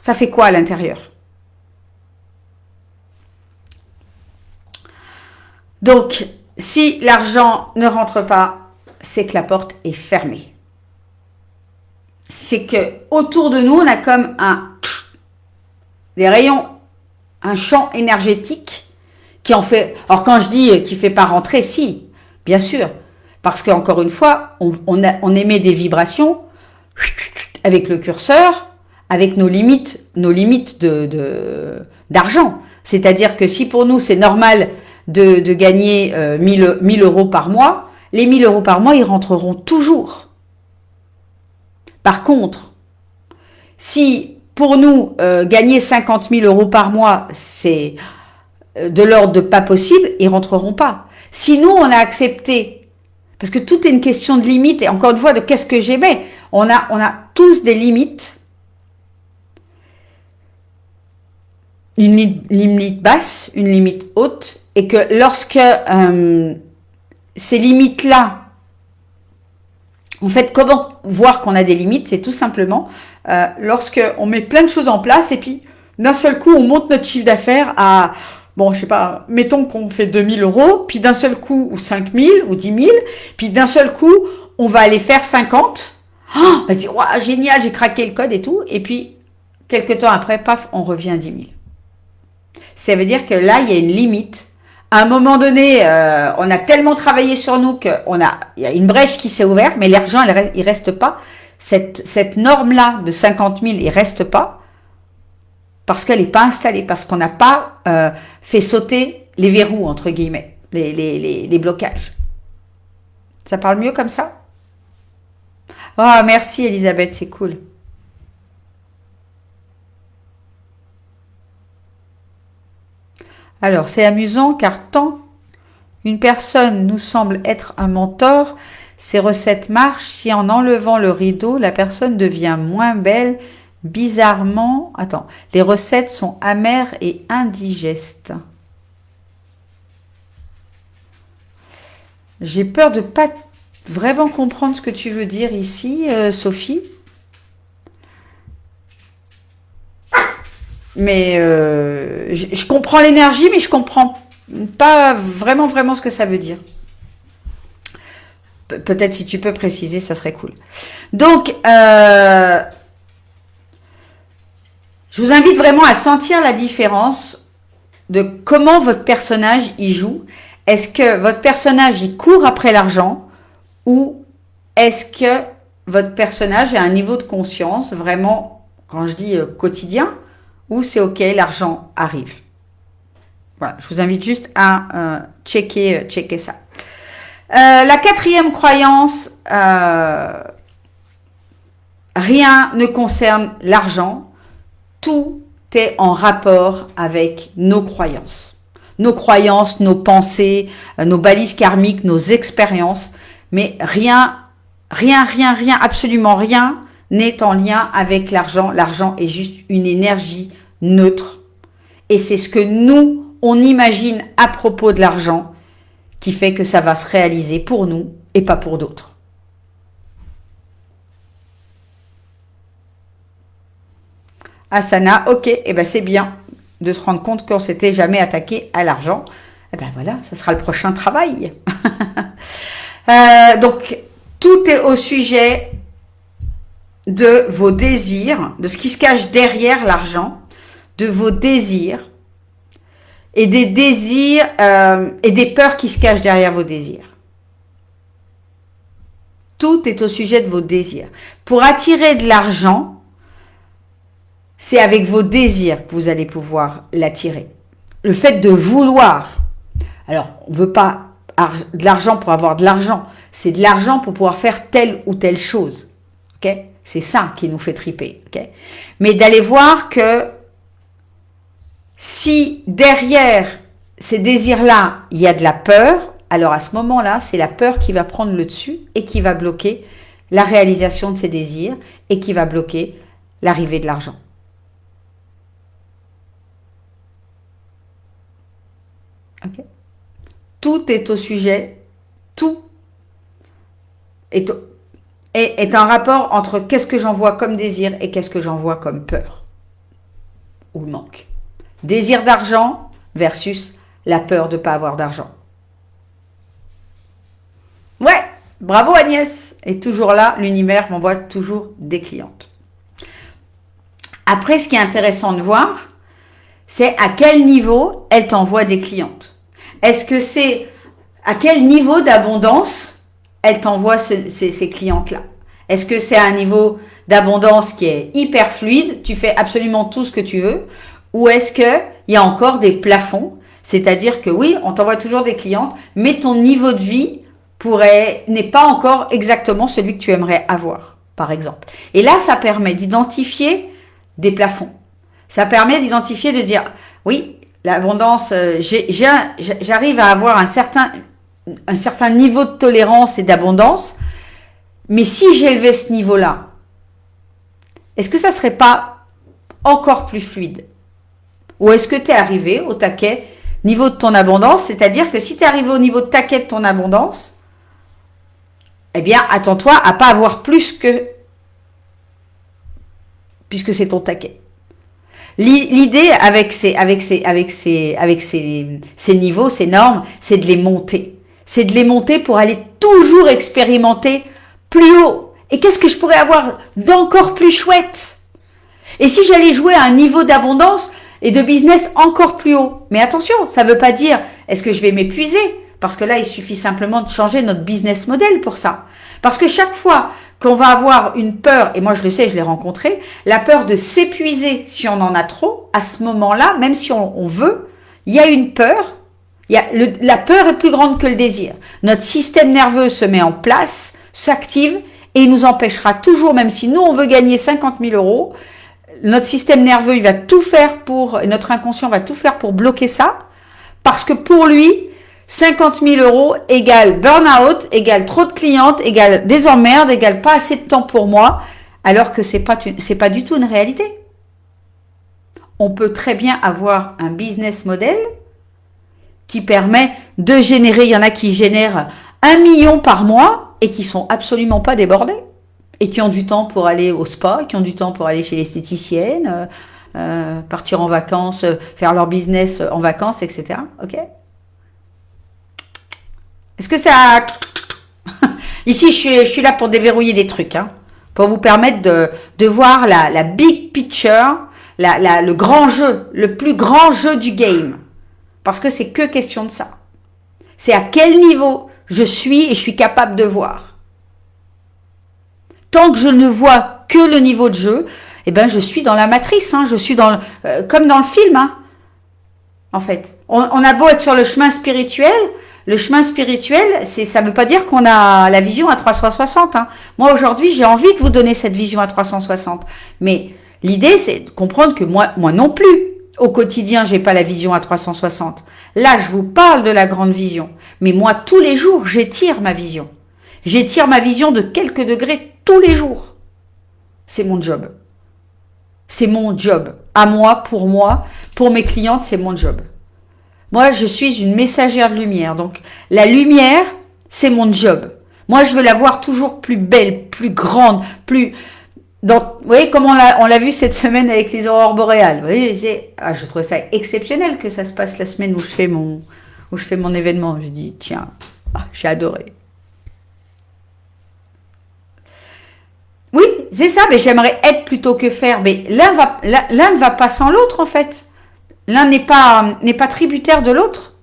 ça fait quoi à l'intérieur? Donc, si l'argent ne rentre pas, c'est que la porte est fermée. C'est que autour de nous, on a comme des rayons, un champ énergétique qui en fait. Alors quand je dis qui fait pas rentrer, si, bien sûr, parce qu'encore une fois, on émet des vibrations avec le curseur, avec nos limites d'argent. C'est-à-dire que si pour nous c'est normal de gagner 1000 euros par mois, les 1000 euros par mois, ils rentreront toujours. Par contre, si pour nous, gagner 50 000 euros par mois, c'est de l'ordre de pas possible, ils rentreront pas. Si nous, on a accepté, parce que tout est une question de limite, et encore une fois, de qu'est-ce que j'aimais. On a tous des limites. une limite basse, une limite haute, et que lorsque ces limites-là, en fait, comment voir qu'on a des limites, c'est tout simplement lorsque on met plein de choses en place et puis d'un seul coup, on monte notre chiffre d'affaires à, bon, je sais pas, mettons qu'on fait 2000 euros, puis d'un seul coup, ou 5000 ou 10 000, puis d'un seul coup, on va aller faire 50. Oh, on va se dire, wow, génial, j'ai craqué le code et tout, et puis quelques temps après, paf, on revient à 10 000. Ça veut dire que là, il y a une limite. À un moment donné, on a tellement travaillé sur nous il y a une brèche qui s'est ouverte, mais l'argent, il reste pas. Cette norme-là de 50 000, il reste pas parce qu'elle n'est pas installée, parce qu'on n'a pas fait sauter les verrous, entre guillemets, les blocages. Ça parle mieux comme ça? Oh, merci Elisabeth, c'est cool. Alors, c'est amusant car tant une personne nous semble être un mentor, ses recettes marchent. Si en enlevant le rideau, la personne devient moins belle, bizarrement... Attends, les recettes sont amères et indigestes. J'ai peur de ne pas vraiment comprendre ce que tu veux dire ici, Sophie. Mais je comprends l'énergie, mais je comprends pas vraiment ce que ça veut dire. Peut-être si tu peux préciser, ça serait cool. Donc, je vous invite vraiment à sentir la différence de comment votre personnage y joue. Est-ce que votre personnage y court après l'argent ou est-ce que votre personnage a un niveau de conscience vraiment, quand je dis quotidien, où c'est ok, l'argent arrive. Voilà, je vous invite juste à checker ça. La quatrième croyance, rien ne concerne l'argent, tout est en rapport avec nos croyances. Nos croyances, nos pensées, nos balises karmiques, nos expériences, mais rien, absolument rien n'est en lien avec l'argent. L'argent est juste une énergie neutre. Et c'est ce que nous, on imagine à propos de l'argent qui fait que ça va se réaliser pour nous et pas pour d'autres. Asana, ok, et ben c'est bien de se rendre compte qu'on s'était jamais attaqué à l'argent. Et ben voilà, ce sera le prochain travail. Donc, tout est au sujet de vos désirs, de ce qui se cache derrière l'argent, de vos désirs et des désirs et des peurs qui se cachent derrière vos désirs. Tout est au sujet de vos désirs. Pour attirer de l'argent, c'est avec vos désirs que vous allez pouvoir l'attirer. Le fait de vouloir, alors on ne veut pas de l'argent pour avoir de l'argent, c'est de l'argent pour pouvoir faire telle ou telle chose. Ok ? C'est ça qui nous fait triper. Okay? Mais d'aller voir que si derrière ces désirs-là, il y a de la peur, alors à ce moment-là, c'est la peur qui va prendre le dessus et qui va bloquer la réalisation de ces désirs et qui va bloquer l'arrivée de l'argent. Okay? Tout est au sujet, tout est un rapport entre qu'est-ce que j'envoie comme désir et qu'est-ce que j'envoie comme peur ou manque. Désir d'argent versus la peur de ne pas avoir d'argent. Ouais, bravo Agnès. Et toujours là, l'univers m'envoie toujours des clientes. Après, ce qui est intéressant de voir, c'est à quel niveau elle t'envoie des clientes. Est-ce que c'est à quel niveau d'abondance elle t'envoie ces clientes-là? Est-ce que c'est à un niveau d'abondance qui est hyper fluide, tu fais absolument tout ce que tu veux, ou est-ce qu'il y a encore des plafonds? C'est-à-dire que oui, on t'envoie toujours des clientes, mais ton niveau de vie n'est pas encore exactement celui que tu aimerais avoir, par exemple. Et là, ça permet d'identifier des plafonds. Ça permet d'identifier, de dire, oui, l'abondance, j'arrive à avoir un certain niveau de tolérance et d'abondance, mais si j'élevais ce niveau-là, est-ce que ça ne serait pas encore plus fluide? Ou est-ce que tu es arrivé au taquet niveau de ton abondance? C'est-à-dire que si tu es arrivé au niveau de taquet de ton abondance, eh bien, attends-toi à pas avoir plus que... puisque c'est ton taquet. L'idée avec ces niveaux, ces normes, c'est de les monter. C'est de les monter pour aller toujours expérimenter plus haut. Et qu'est-ce que je pourrais avoir d'encore plus chouette? Et si j'allais jouer à un niveau d'abondance et de business encore plus haut? Mais attention, ça ne veut pas dire est-ce que je vais m'épuiser? Parce que là, il suffit simplement de changer notre business model pour ça. Parce que chaque fois qu'on va avoir une peur, et moi je le sais, je l'ai rencontré, la peur de s'épuiser si on en a trop, à ce moment-là, même si on veut, il y a une peur, la peur est plus grande que le désir. Notre système nerveux se met en place, s'active, et il nous empêchera toujours, même si nous on veut gagner 50 000 euros, notre système nerveux, il va tout faire notre inconscient va tout faire pour bloquer ça, parce que pour lui, 50 000 euros égale burn-out, égale trop de clientes, égale des emmerdes, égale pas assez de temps pour moi, alors que c'est pas du tout une réalité. On peut très bien avoir un business model qui permet de générer, il y en a qui génèrent 1 million par mois et qui sont absolument pas débordés et qui ont du temps pour aller au spa, qui ont du temps pour aller chez l'esthéticienne, partir en vacances, faire leur business en vacances, etc. Ok ? Est-ce que ça... Ici, je suis là pour déverrouiller des trucs, hein, pour vous permettre de voir la big picture, le grand jeu, le plus grand jeu du game. Parce que c'est que question de ça. C'est à quel niveau je suis et je suis capable de voir. Tant que je ne vois que le niveau de jeu, eh ben, je suis dans la matrice, hein, je suis comme dans le film, hein, en fait. On a beau être sur le chemin spirituel, ça ne veut pas dire qu'on a la vision à 360. Hein. Moi, aujourd'hui, j'ai envie de vous donner cette vision à 360. Mais l'idée, c'est de comprendre que moi non plus, au quotidien, j'ai pas la vision à 360. Là, je vous parle de la grande vision. Mais moi, tous les jours, j'étire ma vision. J'étire ma vision de quelques degrés tous les jours. C'est mon job. C'est mon job. À moi, pour mes clientes, c'est mon job. Moi, je suis une messagère de lumière. Donc, la lumière, c'est mon job. Moi, je veux la voir toujours plus belle, plus grande, plus... vous voyez, comme on l'a vu cette semaine avec les aurores boréales. Vous voyez, je trouve ça exceptionnel que ça se passe la semaine où je fais mon événement. Je dis, tiens, j'ai adoré. Oui, c'est ça, mais j'aimerais être plutôt que faire. Mais l'un ne va pas sans l'autre, en fait. L'un n'est pas tributaire de l'autre.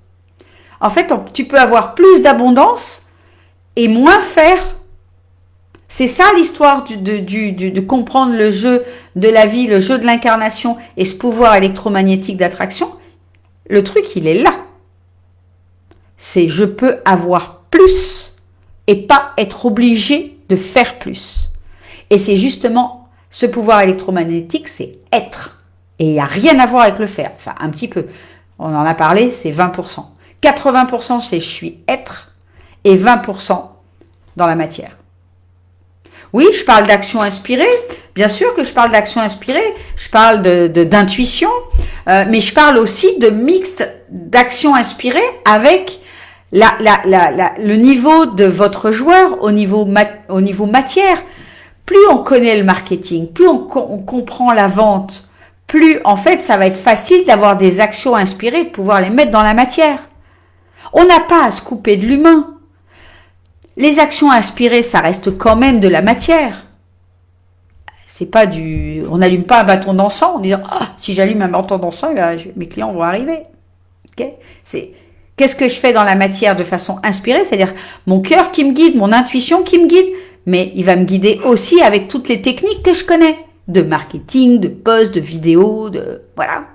En fait, tu peux avoir plus d'abondance et moins faire. C'est ça l'histoire de comprendre le jeu de la vie, le jeu de l'incarnation et ce pouvoir électromagnétique d'attraction. Le truc, il est là. C'est je peux avoir plus et pas être obligé de faire plus. Et c'est justement ce pouvoir électromagnétique, c'est être. Et il n'y a rien à voir avec le faire. Enfin, un petit peu. On en a parlé, c'est 20%. 80% c'est je suis être et 20% dans la matière. Oui, je parle d'action inspirée. Bien sûr que je parle d'action inspirée. Je parle d'intuition. Mais je parle aussi de mixte d'action inspirée avec le niveau de votre joueur au niveau matière. Plus on connaît le marketing, plus on comprend la vente, plus en fait ça va être facile d'avoir des actions inspirées, de pouvoir les mettre dans la matière. On n'a pas à se couper de l'humain. Les actions inspirées, ça reste quand même de la matière. C'est pas on n'allume pas un bâton d'encens en disant si j'allume un bâton d'encens, mes clients vont arriver. Okay, qu'est-ce que je fais dans la matière de façon inspirée, c'est-à-dire mon cœur qui me guide, mon intuition qui me guide, mais il va me guider aussi avec toutes les techniques que je connais, de marketing, de post, de vidéo, voilà.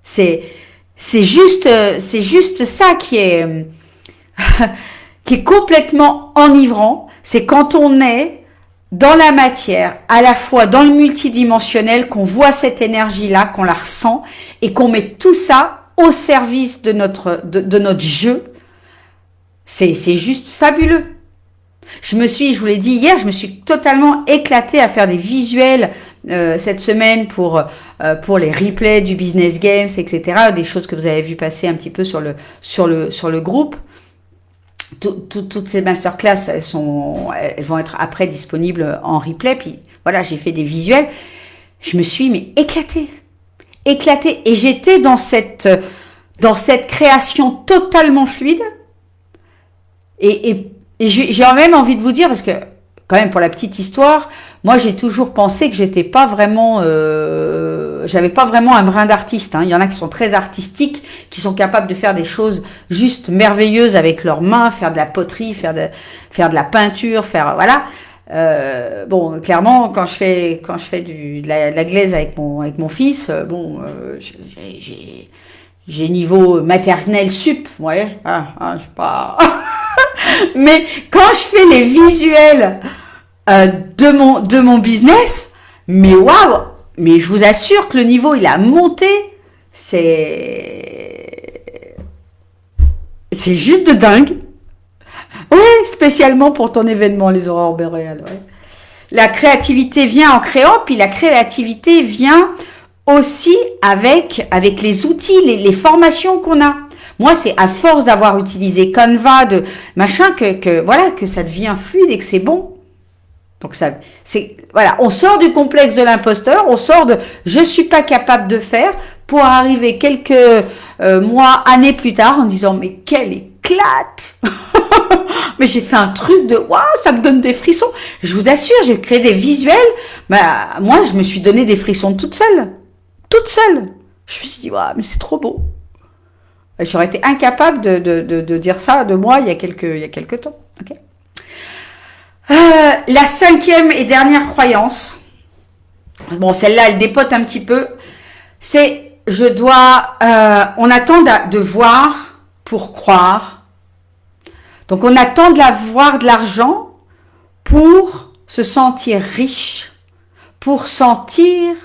C'est juste ça qui est qui est complètement enivrant, c'est quand on est dans la matière, à la fois dans le multidimensionnel, qu'on voit cette énergie-là, qu'on la ressent et qu'on met tout ça au service de notre jeu. C'est juste fabuleux. Je vous l'ai dit hier, je me suis totalement éclatée à faire des visuels cette semaine pour les replays du Business Games, etc. Des choses que vous avez vu passer un petit peu sur le groupe. Toutes ces masterclass, elles vont être après disponibles en replay. Puis voilà, j'ai fait des visuels. Je me suis éclatée. Et j'étais dans cette création totalement fluide. Et j'ai même envie de vous dire, parce que quand même pour la petite histoire, moi j'ai toujours pensé que j'étais pas vraiment, j'avais pas vraiment un brin d'artiste. Hein. Il y en a qui sont très artistiques, qui sont capables de faire des choses juste merveilleuses avec leurs mains, faire de la poterie, faire de la peinture, voilà. Bon, clairement, quand je fais de la glaise avec mon fils, j'ai niveau maternel sup, ouais, je sais pas. Mais quand je fais les visuels de mon business, mais waouh, mais je vous assure que le niveau il a monté, c'est juste de dingue. Oui, spécialement pour ton événement, les aurores boréales. Ouais. La créativité vient en créant, puis la créativité vient aussi avec les outils, les formations qu'on a. Moi, c'est à force d'avoir utilisé Canva, de machin, que ça devient fluide et que c'est bon. Donc voilà, on sort du complexe de l'imposteur, on sort de je suis pas capable de faire pour arriver quelques mois, années plus tard en disant mais quelle éclate. Mais j'ai fait un truc de waouh, ça me donne des frissons. Je vous assure, j'ai créé des visuels. Moi, je me suis donné des frissons toute seule. Je me suis dit waouh, mais c'est trop beau. J'aurais été incapable de dire ça de moi il y a quelques temps. Okay. La 5e et dernière croyance. Bon, celle-là, elle dépote un petit peu. C'est on attend de voir pour croire. Donc, on attend d'avoir de l'argent pour se sentir riche, pour sentir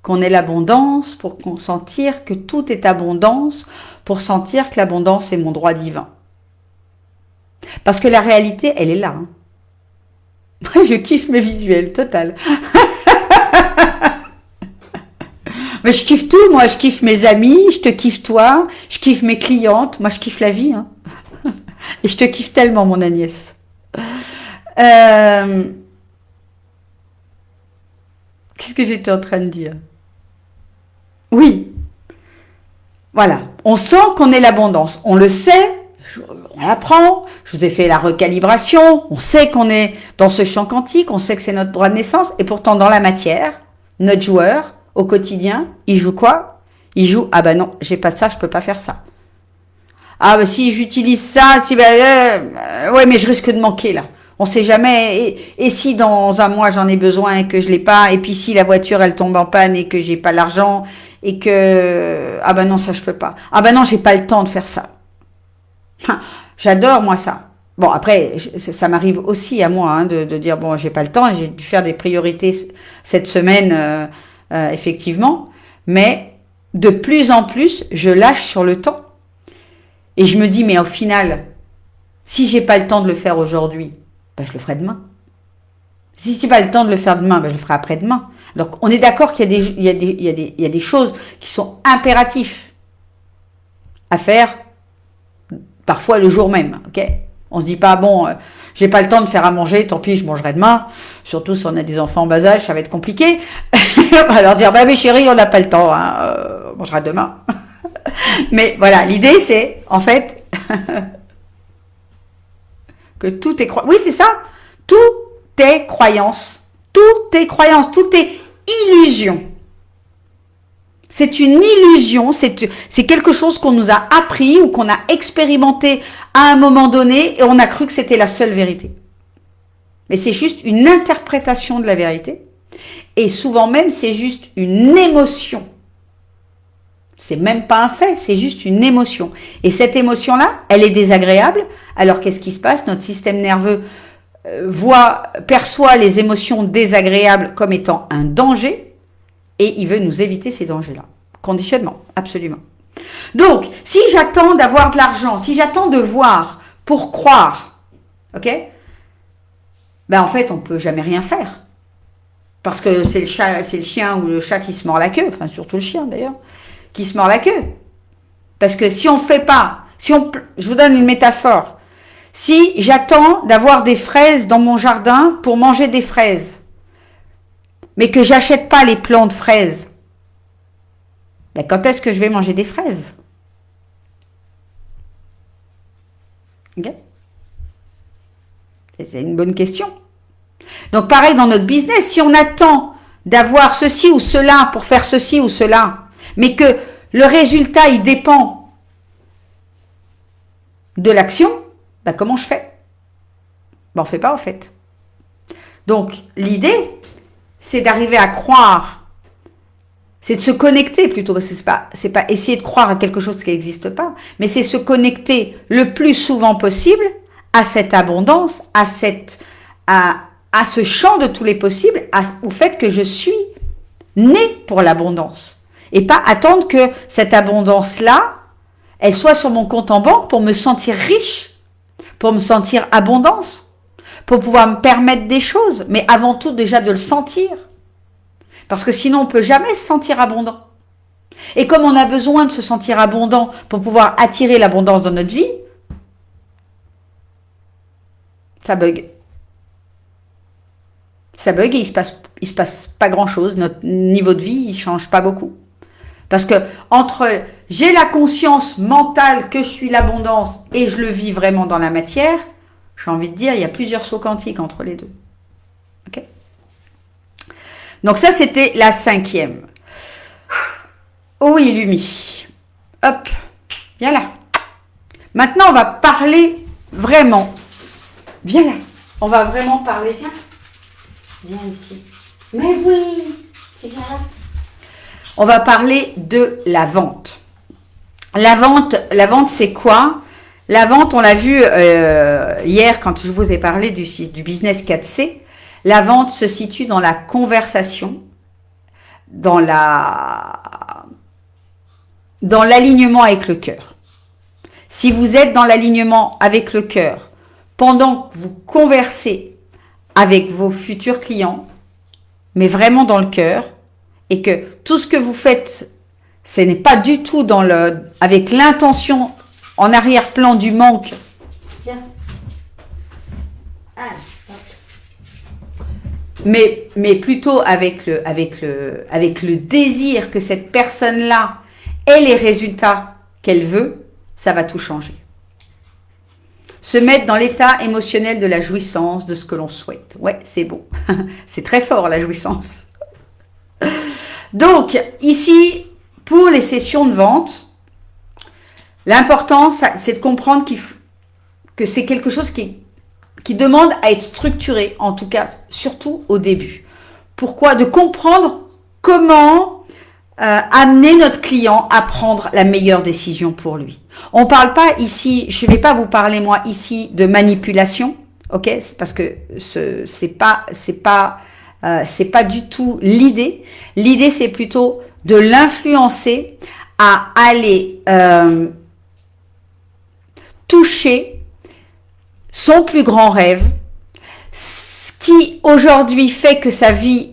qu'on est l'abondance, pour sentir que tout est abondance, pour sentir que l'abondance est mon droit divin. Parce que la réalité, elle est là. Hein. Je kiffe mes visuels, total. Mais je kiffe tout, moi, je kiffe mes amis, je te kiffe toi, je kiffe mes clientes, moi je kiffe la vie. Hein. Et je te kiffe tellement, mon Agnès. Qu'est-ce que j'étais en train de dire? Oui. Voilà. On sent qu'on est l'abondance. On le sait. On l'apprend. Je vous ai fait la recalibration. On sait qu'on est dans ce champ quantique. On sait que c'est notre droit de naissance. Et pourtant, dans la matière, notre joueur, au quotidien, il joue quoi? Il joue, ah ben non, j'ai pas ça, je peux pas faire ça. Ah ben si j'utilise ça, ouais, mais je risque de manquer là. On sait jamais. Et si dans un mois j'en ai besoin et que je l'ai pas, et puis si la voiture elle tombe en panne et que j'ai pas l'argent et que ah ben non ça je peux pas. Ah ben non j'ai pas le temps de faire ça. J'adore moi ça. Bon après ça m'arrive aussi à moi de dire bon j'ai pas le temps, j'ai dû faire des priorités cette semaine effectivement, mais de plus en plus je lâche sur le temps et je me dis mais au final si j'ai pas le temps de le faire aujourd'hui, ben, je le ferai demain. Si j'ai pas le temps de le faire demain, ben, je le ferai après-demain. Donc, on est d'accord qu'il y a des choses qui sont impératifs à faire parfois le jour même, ok? On se dit pas, bon, j'ai pas le temps de faire à manger, tant pis, je mangerai demain. Surtout si on a des enfants en bas âge, ça va être compliqué. On va leur dire, bah, mais chérie, on n'a pas le temps, hein, on mangera demain. Mais voilà, l'idée, c'est, en fait, que tout est oui, c'est ça. Tout est croyance. Tout est croyance. Tout est illusion. C'est une illusion. C'est quelque chose qu'on nous a appris ou qu'on a expérimenté à un moment donné et on a cru que c'était la seule vérité. Mais c'est juste une interprétation de la vérité. Et souvent même, c'est juste une émotion. C'est même pas un fait, c'est juste une émotion. Et cette émotion-là, elle est désagréable. Alors qu'est-ce qui se passe? Notre système nerveux perçoit les émotions désagréables comme étant un danger et il veut nous éviter ces dangers-là. Conditionnement, absolument. Donc, si j'attends d'avoir de l'argent, si j'attends de voir pour croire, ok? Ben en fait, on peut jamais rien faire. Parce que c'est le chat, c'est le chien ou le chat qui se mord la queue, enfin surtout le chien d'ailleurs, qui se mord la queue. Parce que si on fait pas, je vous donne une métaphore. Si j'attends d'avoir des fraises dans mon jardin pour manger des fraises, mais que j'achète pas les plants de fraises, ben quand est-ce que je vais manger des fraises? Okay. C'est une bonne question. Donc pareil dans notre business, si on attend d'avoir ceci ou cela pour faire ceci ou cela, mais que le résultat il dépend de l'action, ben comment je fais? Ben on ne fait pas en fait. Donc l'idée, c'est d'arriver à croire, c'est de se connecter plutôt, parce que c'est pas essayer de croire à quelque chose qui n'existe pas, mais c'est se connecter le plus souvent possible à cette abondance, à ce champ de tous les possibles, au fait que je suis née pour l'abondance. Et pas attendre que cette abondance-là, elle soit sur mon compte en banque pour me sentir riche, pour me sentir abondance, pour pouvoir me permettre des choses, mais avant tout déjà de le sentir. Parce que sinon on ne peut jamais se sentir abondant. Et comme on a besoin de se sentir abondant pour pouvoir attirer l'abondance dans notre vie, ça bug. Ça bug et il se passe pas grand chose. Notre niveau de vie, il change pas beaucoup. Parce que entre j'ai la conscience mentale que je suis l'abondance et je le vis vraiment dans la matière, j'ai envie de dire, il y a plusieurs sauts quantiques entre les deux. Ok ? Donc ça, c'était la 5e. Oh oui, Lumi. Hop, viens là. Maintenant, on va parler vraiment. Viens là. On va vraiment parler. Viens ici. Mais oui, tu viens là. On va parler de la vente. La vente, c'est quoi? La vente, on l'a vu hier quand je vous ai parlé du business 4C. La vente se situe dans la conversation, dans l'alignement avec le cœur. Si vous êtes dans l'alignement avec le cœur, pendant que vous conversez avec vos futurs clients, mais vraiment dans le cœur, et que tout ce que vous faites, ce n'est pas du tout avec l'intention en arrière-plan du manque. Viens. Ah, mais plutôt avec le désir que cette personne-là ait les résultats qu'elle veut, ça va tout changer. Se mettre dans l'état émotionnel de la jouissance, de ce que l'on souhaite. Ouais, c'est beau. C'est très fort, la jouissance. Donc, ici, pour les sessions de vente, l'important, c'est de comprendre que c'est quelque chose qui demande à être structuré, en tout cas, surtout au début. Pourquoi? De comprendre comment amener notre client à prendre la meilleure décision pour lui. On ne parle pas ici, je ne vais pas vous parler moi ici de manipulation, ok? C'est parce que c'est pas du tout l'idée. L'idée, c'est plutôt de l'influencer à aller toucher son plus grand rêve, ce qui aujourd'hui fait que sa vie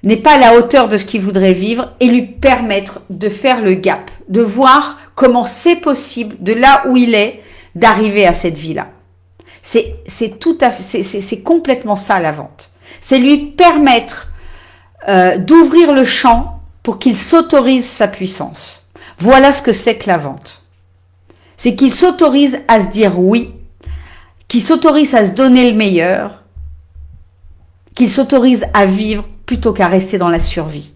n'est pas à la hauteur de ce qu'il voudrait vivre, et lui permettre de faire le gap, de voir comment c'est possible, de là où il est, d'arriver à cette vie-là. C'est complètement ça la vente. C'est lui permettre d'ouvrir le champ pour qu'il s'autorise sa puissance. Voilà ce que c'est que la vente. C'est qu'il s'autorise à se dire oui, qu'il s'autorise à se donner le meilleur, qu'il s'autorise à vivre plutôt qu'à rester dans la survie.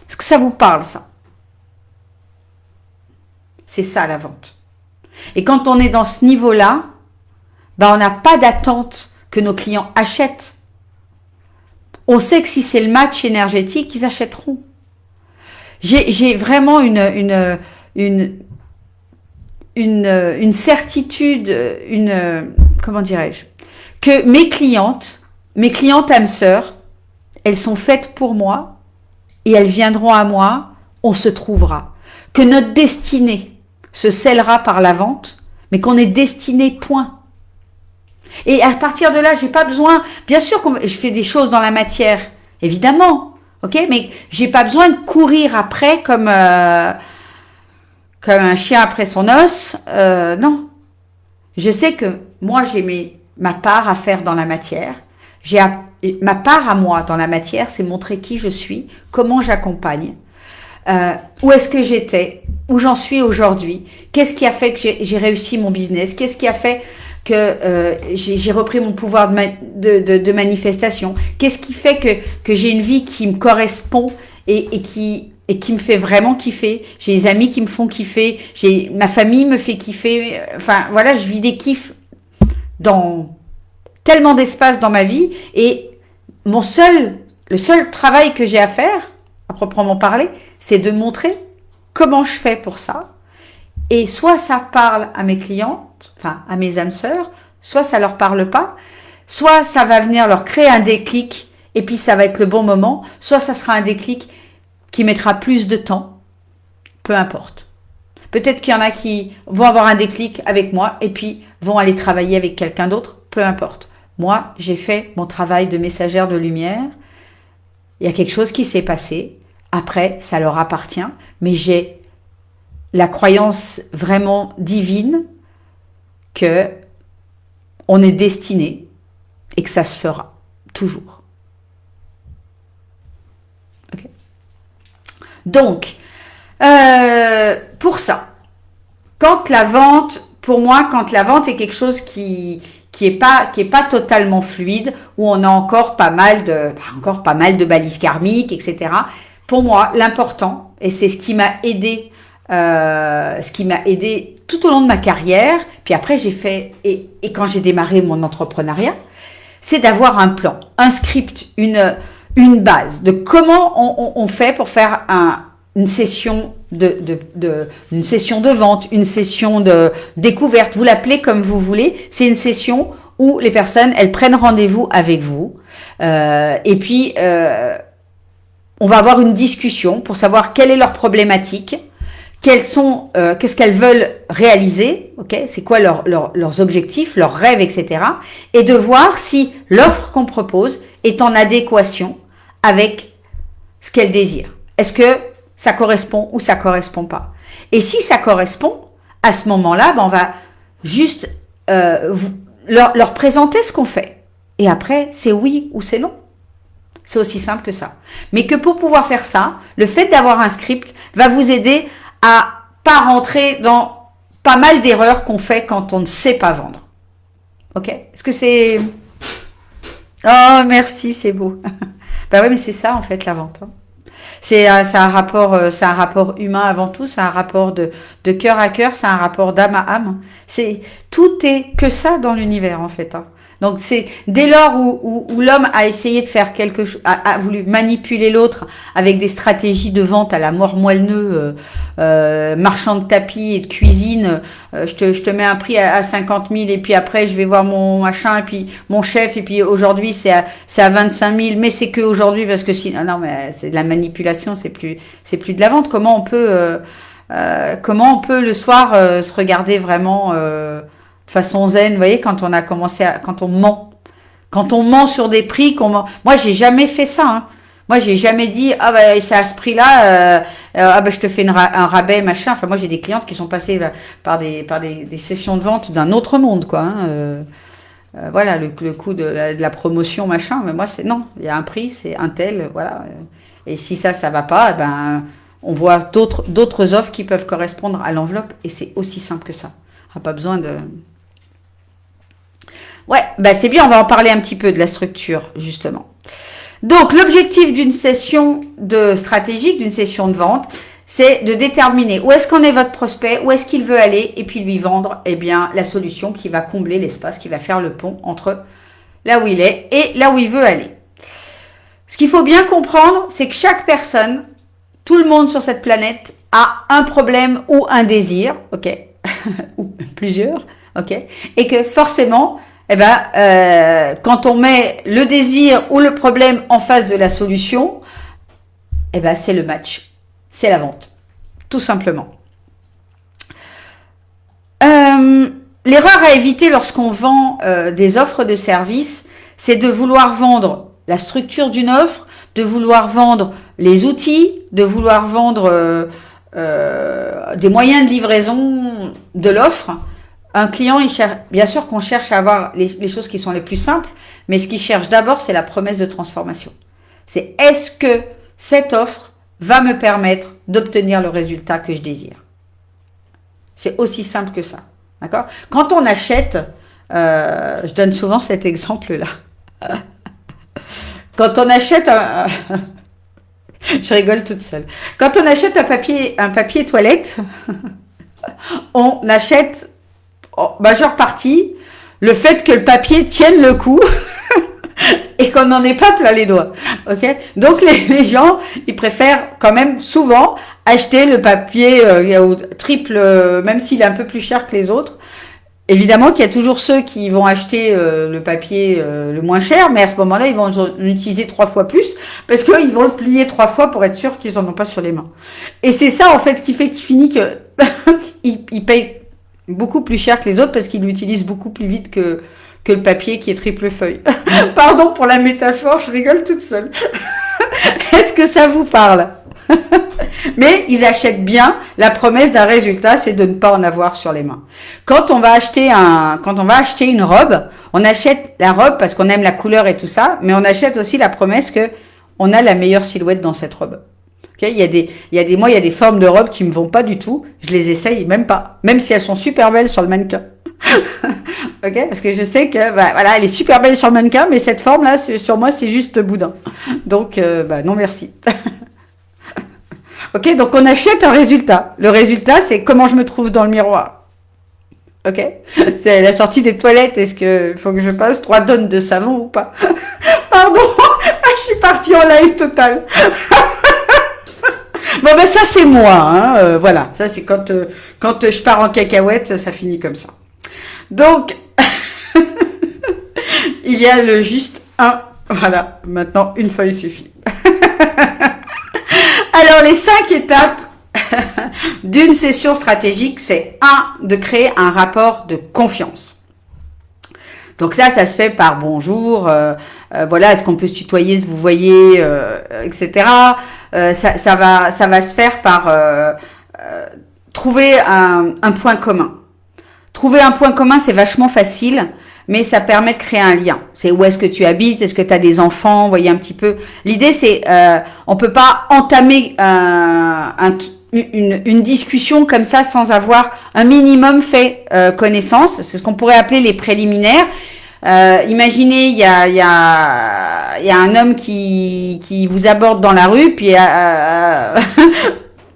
Est-ce que ça vous parle, ça? C'est ça la vente. Et quand on est dans ce niveau-là, on n'a pas d'attente que nos clients achètent. On sait que si c'est le match énergétique, ils achèteront. J'ai vraiment une certitude, comment dirais-je, que mes clientes âmes sœurs, elles sont faites pour moi et elles viendront à moi, on se trouvera. Que notre destinée se scellera par la vente, mais qu'on est destiné, point. Et à partir de là, j'ai pas besoin, bien sûr que je fais des choses dans la matière, évidemment, ok, mais j'ai pas besoin de courir après comme un chien après son os, non. Je sais que moi, j'ai ma part à faire dans la matière. Ma part à moi dans la matière, c'est montrer qui je suis, comment j'accompagne, où est-ce que j'étais, où j'en suis aujourd'hui, qu'est-ce qui a fait que j'ai réussi mon business, qu'est-ce qui a fait que j'ai repris mon pouvoir de manifestation, qu'est-ce qui fait que j'ai une vie qui me correspond et qui me fait vraiment kiffer. J'ai des amis qui me font kiffer, ma famille me fait kiffer, enfin voilà, je vis des kiffs dans tellement d'espace dans ma vie et le seul travail que j'ai à faire, à proprement parler, c'est de montrer comment je fais pour ça. Et soit ça parle à mes clientes, enfin à mes âmes sœurs, soit ça leur parle pas, soit ça va venir leur créer un déclic et puis ça va être le bon moment, soit ça sera un déclic qui mettra plus de temps, peu importe. Peut-être qu'il y en a qui vont avoir un déclic avec moi et puis vont aller travailler avec quelqu'un d'autre, peu importe. Moi, j'ai fait mon travail de messagère de lumière. Il y a quelque chose qui s'est passé. Après, ça leur appartient. Mais j'ai la croyance vraiment divine que on est destiné et que ça se fera. Toujours. Okay. Donc, pour ça, pour moi, quand la vente est quelque chose qui est pas totalement fluide, où on a encore pas mal de balises karmiques, etc. Pour moi, l'important, et c'est ce qui m'a aidé tout au long de ma carrière, puis après j'ai fait, et quand j'ai démarré mon entrepreneuriat, c'est d'avoir un plan, un script, une base de comment on fait pour faire une session une session de vente, une session de découverte, vous l'appelez comme vous voulez, c'est une session où les personnes, elles prennent rendez-vous avec vous, et puis on va avoir une discussion pour savoir quelle est leur problématique, qu'est-ce qu'elles veulent réaliser, ok, c'est quoi leurs objectifs, leurs rêves, etc. Et de voir si l'offre qu'on propose est en adéquation avec ce qu'elles désirent. Est-ce que ça correspond ou ça correspond pas? Et si ça correspond, à ce moment-là, on va juste leur présenter ce qu'on fait. Et après, c'est oui ou c'est non. C'est aussi simple que ça. Mais que pour pouvoir faire ça, le fait d'avoir un script va vous aider à pas rentrer dans pas mal d'erreurs qu'on fait quand on ne sait pas vendre. Ok? Est-ce que c'est... Oh, merci, c'est beau. Ben oui, mais c'est ça en fait la vente. Hein. C'est un rapport humain avant tout, c'est un rapport de cœur à cœur, c'est un rapport d'âme à âme. Tout est que ça dans l'univers en fait. Hein. Donc c'est dès lors où l'homme a essayé de faire quelque chose, a voulu manipuler l'autre avec des stratégies de vente à la mort moelleux, marchand de tapis et de cuisine, je te mets un prix à 50 000 et puis après je vais voir mon machin et puis mon chef et puis aujourd'hui c'est à 25 000, mais c'est que aujourd'hui parce que si non mais c'est de la manipulation, c'est plus de la vente. Comment on peut le soir se regarder vraiment façon zen, vous voyez, quand on ment sur des prix, moi j'ai jamais fait ça, hein. Moi j'ai jamais dit ah bah c'est à ce prix-là, je te fais un rabais machin. Enfin moi j'ai des clientes qui sont passées par des sessions de vente d'un autre monde quoi. Hein. Voilà le coût de la promotion machin. Mais moi c'est non, il y a un prix, c'est un tel, voilà. Et si ça va pas, on voit d'autres offres qui peuvent correspondre à l'enveloppe et c'est aussi simple que ça. On n'a pas besoin de... Ouais, c'est bien, on va en parler un petit peu de la structure, justement. Donc, l'objectif d'une session stratégique, d'une session de vente, c'est de déterminer où est-ce qu'en est votre prospect, où est-ce qu'il veut aller, et puis lui vendre, la solution qui va combler l'espace, qui va faire le pont entre là où il est et là où il veut aller. Ce qu'il faut bien comprendre, c'est que chaque personne, tout le monde sur cette planète, a un problème ou un désir, ok, ou plusieurs, ok, et que forcément, quand on met le désir ou le problème en face de la solution, c'est le match, c'est la vente, tout simplement. l'erreur à éviter lorsqu'on vend des offres de services, c'est de vouloir vendre la structure d'une offre, de vouloir vendre les outils, de vouloir vendre des moyens de livraison de l'offre. Un client, bien sûr qu'on cherche à avoir les choses qui sont les plus simples, mais ce qu'il cherche d'abord, c'est la promesse de transformation. C'est est-ce que cette offre va me permettre d'obtenir le résultat que je désire. C'est aussi simple que ça. D'accord ? Quand on achète, je donne souvent cet exemple-là. Quand on achète je rigole toute seule. Quand on achète un papier toilette, on achète en majeure partie le fait que le papier tienne le coup et qu'on n'en ait pas plein les doigts. Ok ? Donc les gens, ils préfèrent quand même souvent acheter le papier triple, même s'il est un peu plus cher que les autres. Évidemment qu'il y a toujours ceux qui vont acheter le papier le moins cher, mais à ce moment-là, ils vont en utiliser 3 fois plus, parce qu'ils vont le plier 3 fois pour être sûr qu'ils n'en ont pas sur les mains. Et c'est ça, en fait, qui fait qu'il finit que ils payent beaucoup plus cher que les autres, parce qu'ils l'utilisent beaucoup plus vite que le papier qui est triple feuille. Pardon pour la métaphore, je rigole toute seule. Est-ce que ça vous parle ? Mais ils achètent bien. La promesse d'un résultat, c'est de ne pas en avoir sur les mains. Quand on va acheter une robe, on achète la robe parce qu'on aime la couleur et tout ça, mais on achète aussi la promesse que on a la meilleure silhouette dans cette robe. Okay, il y a des formes de robes qui me vont pas du tout. Je les essaye même pas, même si elles sont super belles sur le mannequin. Ok, parce que je sais que voilà, elle est super belle sur le mannequin, mais cette forme là, sur moi, c'est juste boudin. Donc non merci. Ok, donc on achète un résultat. Le résultat, c'est comment je me trouve dans le miroir. Ok, c'est la sortie des toilettes. Est-ce que faut que je passe 3 tonnes de savon ou pas? Pardon, je suis partie en live total. Bon ça c'est moi, hein, voilà. Ça c'est quand je pars en cacahuète, ça finit comme ça. Donc il y a le juste un. Voilà, maintenant une feuille suffit. Alors, les 5 étapes d'une session stratégique, c'est 1, de créer un rapport de confiance. Donc ça se fait par bonjour, voilà, est-ce qu'on peut se tutoyer, vous voyez, etc. Ça va se faire par trouver un point commun. Trouver un point commun, c'est vachement facile, mais ça permet de créer un lien. C'est où est-ce que tu habites, est-ce que tu as des enfants, voyez un petit peu. L'idée, c'est on peut pas entamer une discussion comme ça sans avoir un minimum fait connaissance. C'est ce qu'on pourrait appeler les préliminaires. Imaginez, il y a un homme qui vous aborde dans la rue, puis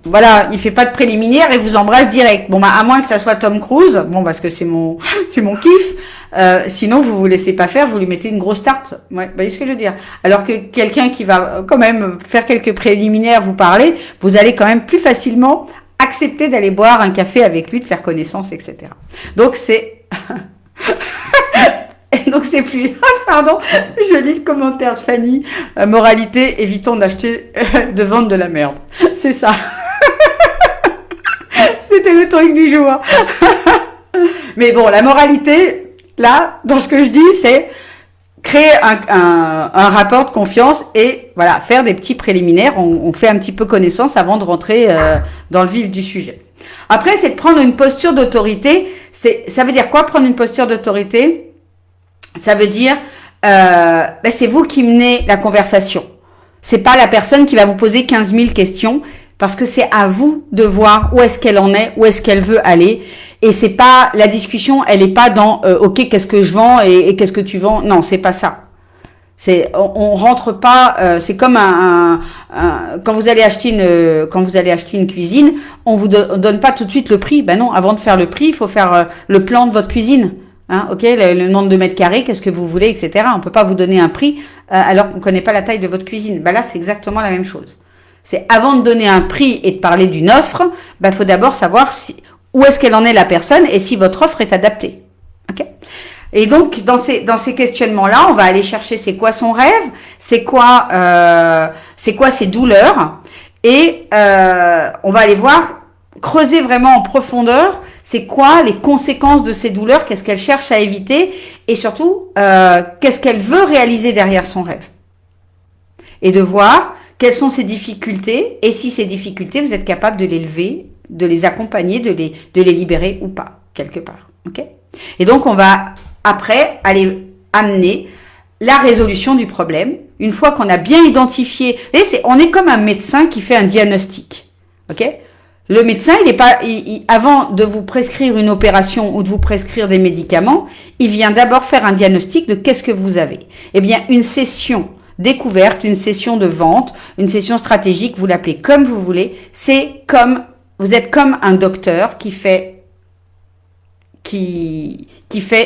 voilà, il fait pas de préliminaire et vous embrasse direct. Bon, à moins que ça soit Tom Cruise, bon, parce que c'est mon kiff. Sinon, vous laissez pas faire, vous lui mettez une grosse tarte. Ouais, voyez ce que je veux dire. Alors que quelqu'un qui va quand même faire quelques préliminaires, vous parler, vous allez quand même plus facilement accepter d'aller boire un café avec lui, de faire connaissance, etc. Donc c'est plus... Pardon, je lis le commentaire de Fanny. Moralité, évitons d'acheter, de vendre de la merde. C'est ça. C'était le truc du jour. Mais bon, la moralité, là, dans ce que je dis, c'est créer un rapport de confiance et voilà, faire des petits préliminaires. On fait un petit peu connaissance avant de rentrer dans le vif du sujet. Après, c'est de prendre une posture d'autorité. Ça veut dire quoi, prendre une posture d'autorité? Ça veut dire, c'est vous qui menez la conversation. C'est pas la personne qui va vous poser 15 000 questions, parce que c'est à vous de voir où est-ce qu'elle en est, où est-ce qu'elle veut aller. Et c'est pas, la discussion, elle est pas dans, ok, qu'est-ce que je vends et qu'est-ce que tu vends. Non, c'est pas ça. On rentre pas, c'est comme quand vous allez acheter une cuisine, on vous donne pas tout de suite le prix. Ben non, avant de faire le prix, il faut faire le plan de votre cuisine. Hein, ok, le nombre de mètres carrés, qu'est-ce que vous voulez, etc. On peut pas vous donner un prix alors qu'on connaît pas la taille de votre cuisine. Ben là, c'est exactement la même chose. C'est avant de donner un prix et de parler d'une offre, ben faut d'abord savoir où est-ce qu'elle en est la personne et si votre offre est adaptée. Ok. Et donc dans ces questionnements-là, on va aller chercher c'est quoi son rêve, c'est quoi ses douleurs et on va aller voir creuser vraiment en profondeur. c'est quoi les conséquences de ces douleurs, qu'est-ce qu'elle cherche à éviter et surtout, qu'est-ce qu'elle veut réaliser derrière son rêve. Et de voir quelles sont ses difficultés et si ces difficultés, vous êtes capable de les lever, de les accompagner, de les libérer ou pas, quelque part. Ok ? Et donc, on va après aller amener la résolution du problème. Une fois qu'on a bien identifié, on est comme un médecin qui fait un diagnostic. Ok ? Le médecin, avant de vous prescrire une opération ou de vous prescrire des médicaments, il vient d'abord faire un diagnostic de qu'est-ce que vous avez. Eh bien, une session découverte, une session de vente, une session stratégique, vous l'appelez comme vous voulez, vous êtes comme un docteur qui fait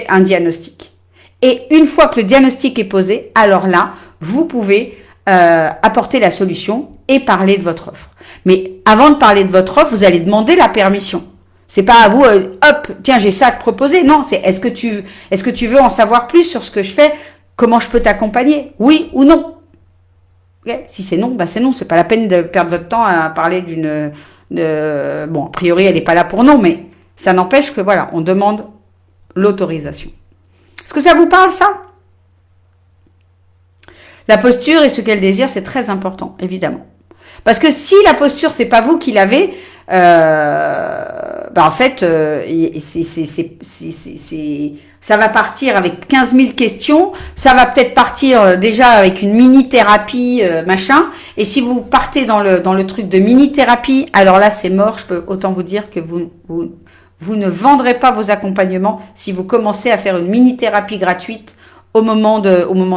un diagnostic. Et une fois que le diagnostic est posé, alors là, vous pouvez apporter la solution et parler de votre offre. Mais avant de parler de votre offre, vous allez demander la permission. C'est pas à vous, hop, tiens, j'ai ça à te proposer. Non, c'est est-ce que tu veux en savoir plus sur ce que je fais? Comment je peux t'accompagner? Oui ou non? Okay. Si c'est non, c'est non. C'est pas la peine de perdre votre temps à parler bon, a priori, elle n'est pas là pour non, mais ça n'empêche que voilà, on demande l'autorisation. Est-ce que ça vous parle, ça? La posture et ce qu'elle désire, c'est très important, évidemment. Parce que si la posture, c'est pas vous qui l'avez, en fait, ça va partir avec 15 000 questions, ça va peut-être partir déjà avec une mini-thérapie, machin, et si vous partez dans le truc de mini-thérapie, alors là, c'est mort, je peux autant vous dire que vous ne vendrez pas vos accompagnements si vous commencez à faire une mini-thérapie gratuite au moment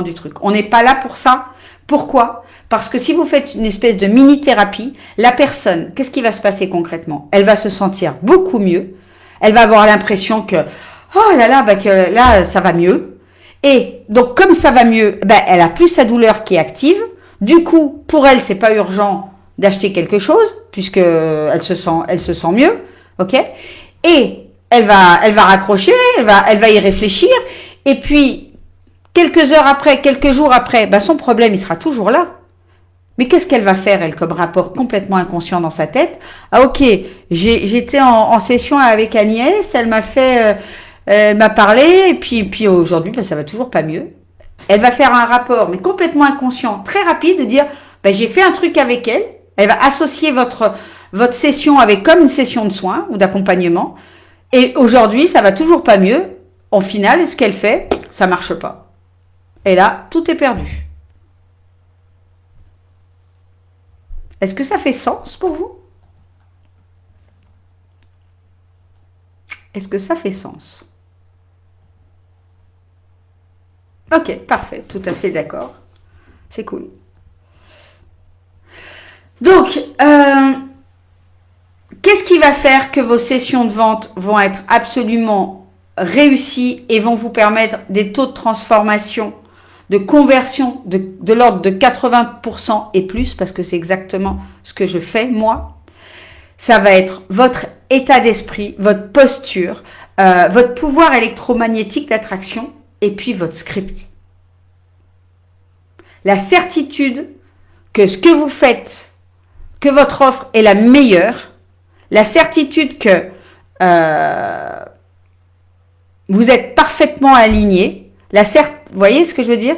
du truc. On n'est pas là pour ça. Pourquoi ? Parce que si vous faites une espèce de mini-thérapie, la personne, qu'est-ce qui va se passer concrètement ? Elle va se sentir beaucoup mieux. Elle va avoir l'impression que, oh là là, que là, ça va mieux. Et donc, comme ça va mieux, elle a plus sa douleur qui est active. Du coup, pour elle, c'est pas urgent d'acheter quelque chose, puisque elle se sent mieux. Ok ? Et elle va raccrocher, elle va y réfléchir. Et puis, quelques heures après, quelques jours après, son problème, il sera toujours là. Mais qu'est-ce qu'elle va faire, elle, comme rapport complètement inconscient dans sa tête? Ah ok, j'étais en session avec Agnès, elle m'a parlé, et puis aujourd'hui, ça va toujours pas mieux. Elle va faire un rapport, mais complètement inconscient, très rapide, de dire, j'ai fait un truc avec elle. Elle va associer votre session avec comme une session de soins ou d'accompagnement. Et aujourd'hui, ça va toujours pas mieux. Au final, ce qu'elle fait, ça marche pas. Et là, tout est perdu. Est-ce que ça fait sens pour vous? Est-ce que ça fait sens? Ok, parfait, tout à fait d'accord. C'est cool. Donc, qu'est-ce qui va faire que vos sessions de vente vont être absolument réussies et vont vous permettre des taux de transformation, de conversion de l'ordre de 80% et plus, parce que c'est exactement ce que je fais, moi. Ça va être votre état d'esprit, votre posture, votre pouvoir électromagnétique d'attraction, et puis votre script. La certitude que ce que vous faites, que votre offre est la meilleure, la certitude que vous êtes parfaitement aligné, vous voyez ce que je veux dire,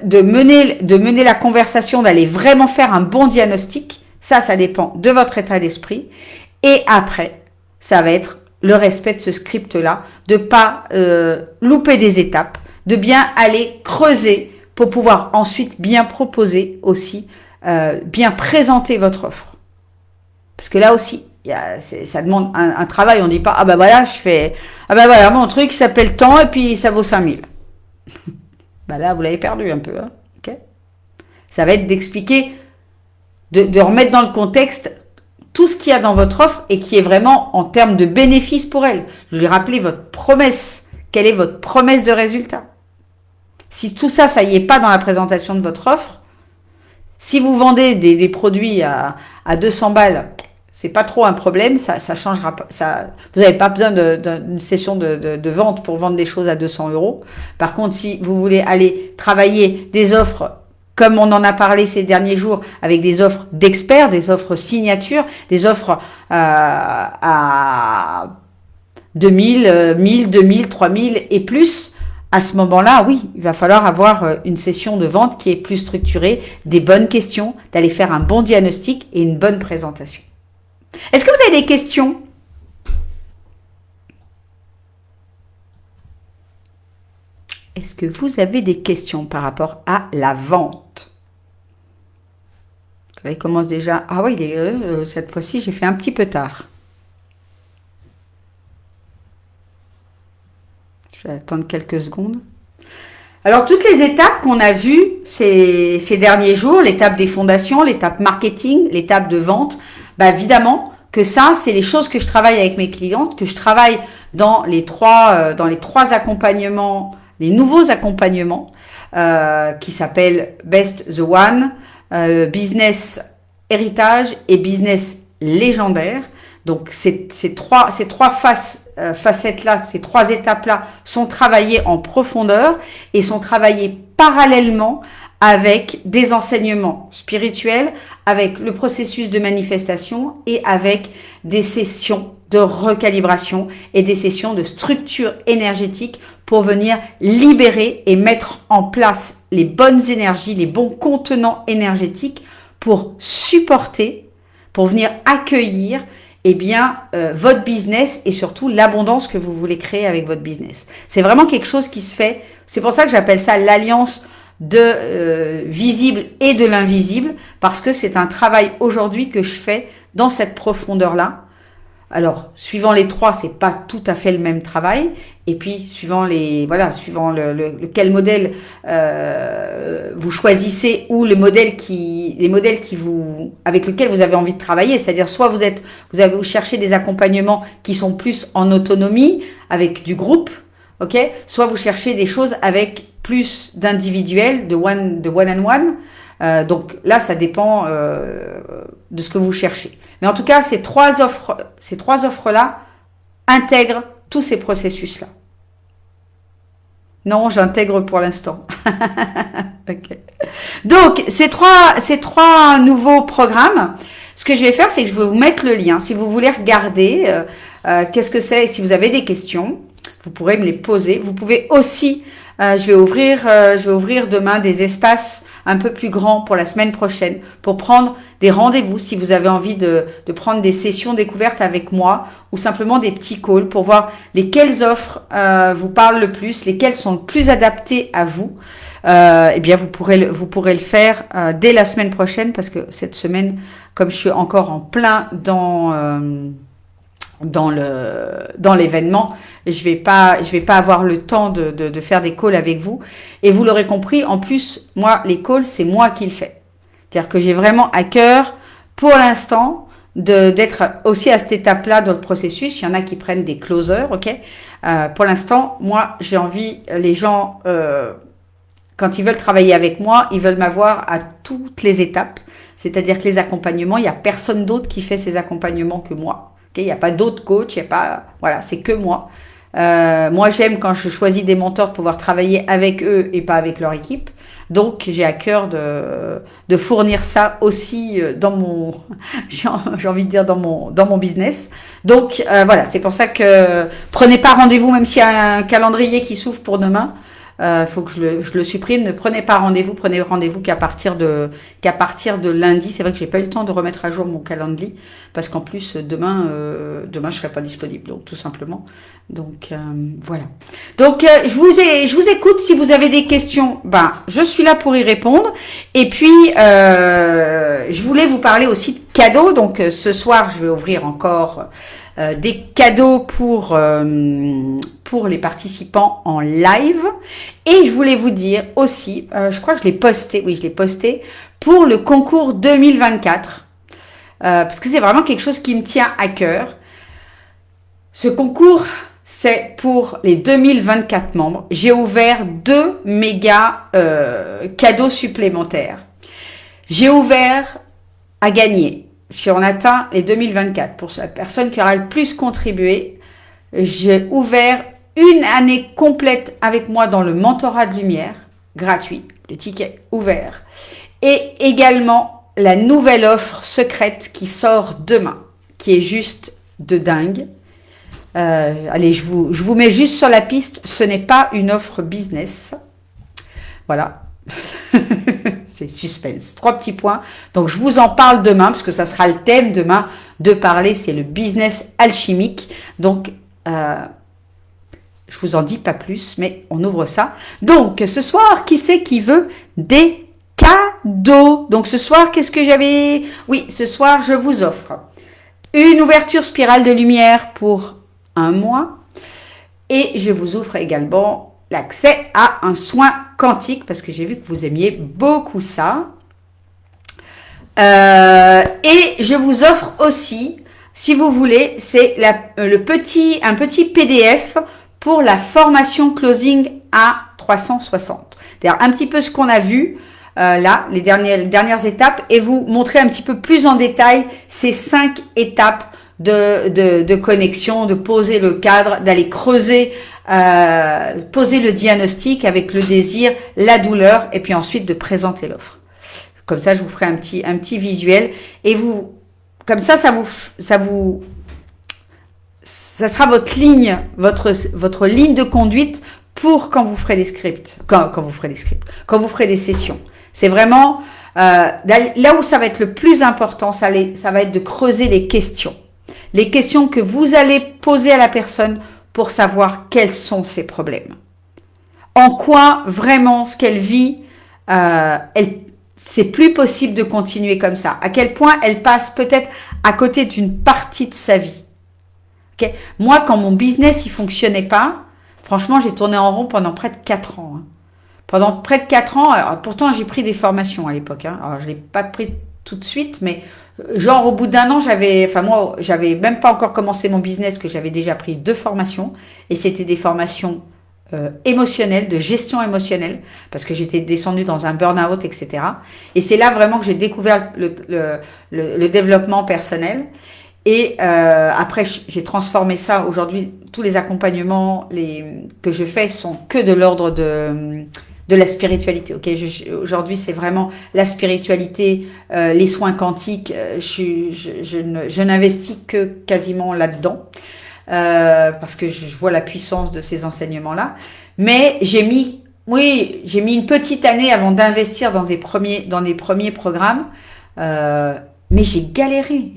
de mener la conversation, d'aller vraiment faire un bon diagnostic, ça dépend de votre état d'esprit. Et après, ça va être le respect de ce script-là, de pas louper des étapes, de bien aller creuser pour pouvoir ensuite bien proposer aussi, bien présenter votre offre. Parce que là aussi, ça demande un travail. On ne dit pas, voilà, mon truc s'appelle tant et puis ça vaut 5000. Là, vous l'avez perdu un peu. Hein, okay. Ça va être d'expliquer, de remettre dans le contexte tout ce qu'il y a dans votre offre et qui est vraiment en termes de bénéfices pour elle. Je lui rappeler votre promesse. Quelle est votre promesse de résultat? Si tout ça, ça y est pas dans la présentation de votre offre, si vous vendez des produits à 200 balles, c'est pas trop un problème, ça changera pas. Vous n'avez pas besoin d'une session de vente pour vendre des choses à 200 €. Par contre, si vous voulez aller travailler des offres, comme on en a parlé ces derniers jours, avec des offres d'experts, des offres signatures, des offres 2000, 1000, 2000, 3000 et plus, à ce moment-là, oui, il va falloir avoir une session de vente qui est plus structurée, des bonnes questions, d'aller faire un bon diagnostic et une bonne présentation. Est-ce que vous avez des questions? Est-ce que vous avez des questions par rapport à la vente? Là, il commence déjà. Ah oui, cette fois-ci, j'ai fait un petit peu tard. Je vais attendre quelques secondes. Alors, toutes les étapes qu'on a vues ces derniers jours, l'étape des fondations, l'étape marketing, l'étape de vente, bah, évidemment que ça, c'est les choses que je travaille avec mes clientes, que je travaille dans les trois accompagnements, les nouveaux accompagnements qui s'appellent Best the One, Business Héritage et Business Légendaire. Donc, ces trois facettes-là, ces trois étapes-là sont travaillées en profondeur et sont travaillées parallèlement avec des enseignements spirituels, avec le processus de manifestation et avec des sessions de recalibration et des sessions de structure énergétique pour venir libérer et mettre en place les bonnes énergies, les bons contenants énergétiques pour supporter, pour venir accueillir votre business et surtout l'abondance que vous voulez créer avec votre business. C'est vraiment quelque chose qui se fait. C'est pour ça que j'appelle ça l'alliance de visible et de l'invisible, parce que c'est un travail aujourd'hui que je fais dans cette profondeur-là. Alors, suivant les trois, c'est pas tout à fait le même travail. Et puis, suivant quel modèle vous choisissez ou les modèles avec lesquels vous avez envie de travailler. C'est-à-dire, soit vous cherchez des accompagnements qui sont plus en autonomie avec du groupe, ok. Soit vous cherchez des choses avec plus d'individuel, de one-on-one. Donc là, ça dépend de ce que vous cherchez. Mais en tout cas, ces trois offres-là intègrent tous ces processus-là. Non, j'intègre pour l'instant. Okay. Donc, ces trois nouveaux programmes, ce que je vais faire, c'est que je vais vous mettre le lien. Si vous voulez regarder qu'est-ce que c'est, et si vous avez des questions, vous pourrez me les poser. Vous pouvez aussi, je vais ouvrir demain des espaces un peu plus grands pour la semaine prochaine, pour prendre des rendez-vous si vous avez envie de prendre des sessions découvertes avec moi ou simplement des petits calls pour voir lesquelles offres vous parlent le plus, lesquelles sont le plus adaptées à vous. Eh bien, vous pourrez le faire dès la semaine prochaine, parce que cette semaine, comme je suis encore en plein dans l'événement, je vais pas avoir le temps de faire des calls avec vous. Et vous l'aurez compris, en plus, moi, les calls, c'est moi qui le fais. C'est-à-dire que j'ai vraiment à cœur, pour l'instant, d'être aussi à cette étape-là dans le processus. Il y en a qui prennent des closers, ok. Pour l'instant, moi, j'ai envie, les gens, quand ils veulent travailler avec moi, ils veulent m'avoir à toutes les étapes. C'est-à-dire que les accompagnements, il n'y a personne d'autre qui fait ces accompagnements que moi. Okay, il n'y a pas d'autres coachs, voilà, c'est que moi. Moi, j'aime quand je choisis des mentors de pouvoir travailler avec eux et pas avec leur équipe. Donc, j'ai à cœur de fournir ça aussi dans mon, j'ai envie de dire dans mon business. Donc, voilà, c'est pour ça que prenez pas rendez-vous, même s'il y a un calendrier qui s'ouvre pour demain. Faut que je le supprime. Ne prenez pas rendez-vous, prenez rendez-vous qu'à partir de lundi. C'est vrai que j'ai pas eu le temps de remettre à jour mon calendrier, parce qu'en plus demain je serai pas disponible, donc tout simplement. Donc voilà. Donc je vous écoute. Si vous avez des questions, je suis là pour y répondre. Et puis je voulais vous parler aussi de cadeaux. Donc ce soir, je vais ouvrir encore des cadeaux pour les participants en live. Et je voulais vous dire aussi, je crois que je l'ai posté pour le concours 2024, parce que c'est vraiment quelque chose qui me tient à cœur. Ce concours, c'est pour les 2024 membres. J'ai ouvert 2 méga cadeaux supplémentaires. J'ai ouvert à gagner, si on atteint les 2024, pour la personne qui aura le plus contribué, j'ai ouvert une année complète avec moi dans le mentorat de lumière, gratuit, le ticket ouvert. Et également la nouvelle offre secrète qui sort demain, qui est juste de dingue. Allez, je vous mets juste sur la piste, ce n'est pas une offre business. Voilà. C'est suspense. 3 petits points. Donc, je vous en parle demain, parce que ça sera le thème demain de parler, c'est le business alchimique. Donc, je vous en dis pas plus, mais on ouvre ça. Donc, ce soir, qui c'est qui veut des cadeaux? Donc, ce soir, qu'est-ce que j'avais? Oui, ce soir, je vous offre une ouverture spirale de lumière pour 1 mois. Et je vous offre également l'accès à un soin quantique, parce que j'ai vu que vous aimiez beaucoup ça. Et je vous offre aussi, si vous voulez, c'est un petit PDF pour la formation closing à 360. C'est-à-dire un petit peu ce qu'on a vu là, les dernières étapes, et vous montrer un petit peu plus en détail ces 5 étapes de connexion, de poser le cadre, d'aller creuser, poser le diagnostic avec le désir, la douleur, et puis ensuite de présenter l'offre. Comme ça, je vous ferai un petit visuel, et vous, comme ça sera votre ligne, votre ligne de conduite pour quand vous ferez des scripts, quand vous ferez des sessions. C'est vraiment là où ça va être le plus important, ça va être de creuser les questions que vous allez poser à la personne pour savoir quels sont ses problèmes. En quoi vraiment ce qu'elle vit, c'est plus possible de continuer comme ça. À quel point elle passe peut-être à côté d'une partie de sa vie. Okay. Moi, quand mon business il fonctionnait pas, franchement, j'ai tourné en rond pendant près de 4 ans. Pendant près de 4 ans, alors, pourtant j'ai pris des formations à l'époque. Alors je l'ai pas pris tout de suite, mais genre au bout d'1 an, j'avais même pas encore commencé mon business que j'avais déjà pris 2 formations, et c'était des formations émotionnelles, de gestion émotionnelle, parce que j'étais descendue dans un burn-out, etc. Et c'est là vraiment que j'ai découvert le développement personnel. Et après, j'ai transformé ça. Aujourd'hui, tous les accompagnements que je fais sont que de l'ordre de la spiritualité. Okay, aujourd'hui, c'est vraiment la spiritualité, les soins quantiques. Je n'investis que quasiment là-dedans parce que je vois la puissance de ces enseignements-là. Mais j'ai mis une petite année avant d'investir dans les premiers programmes. Mais j'ai galéré.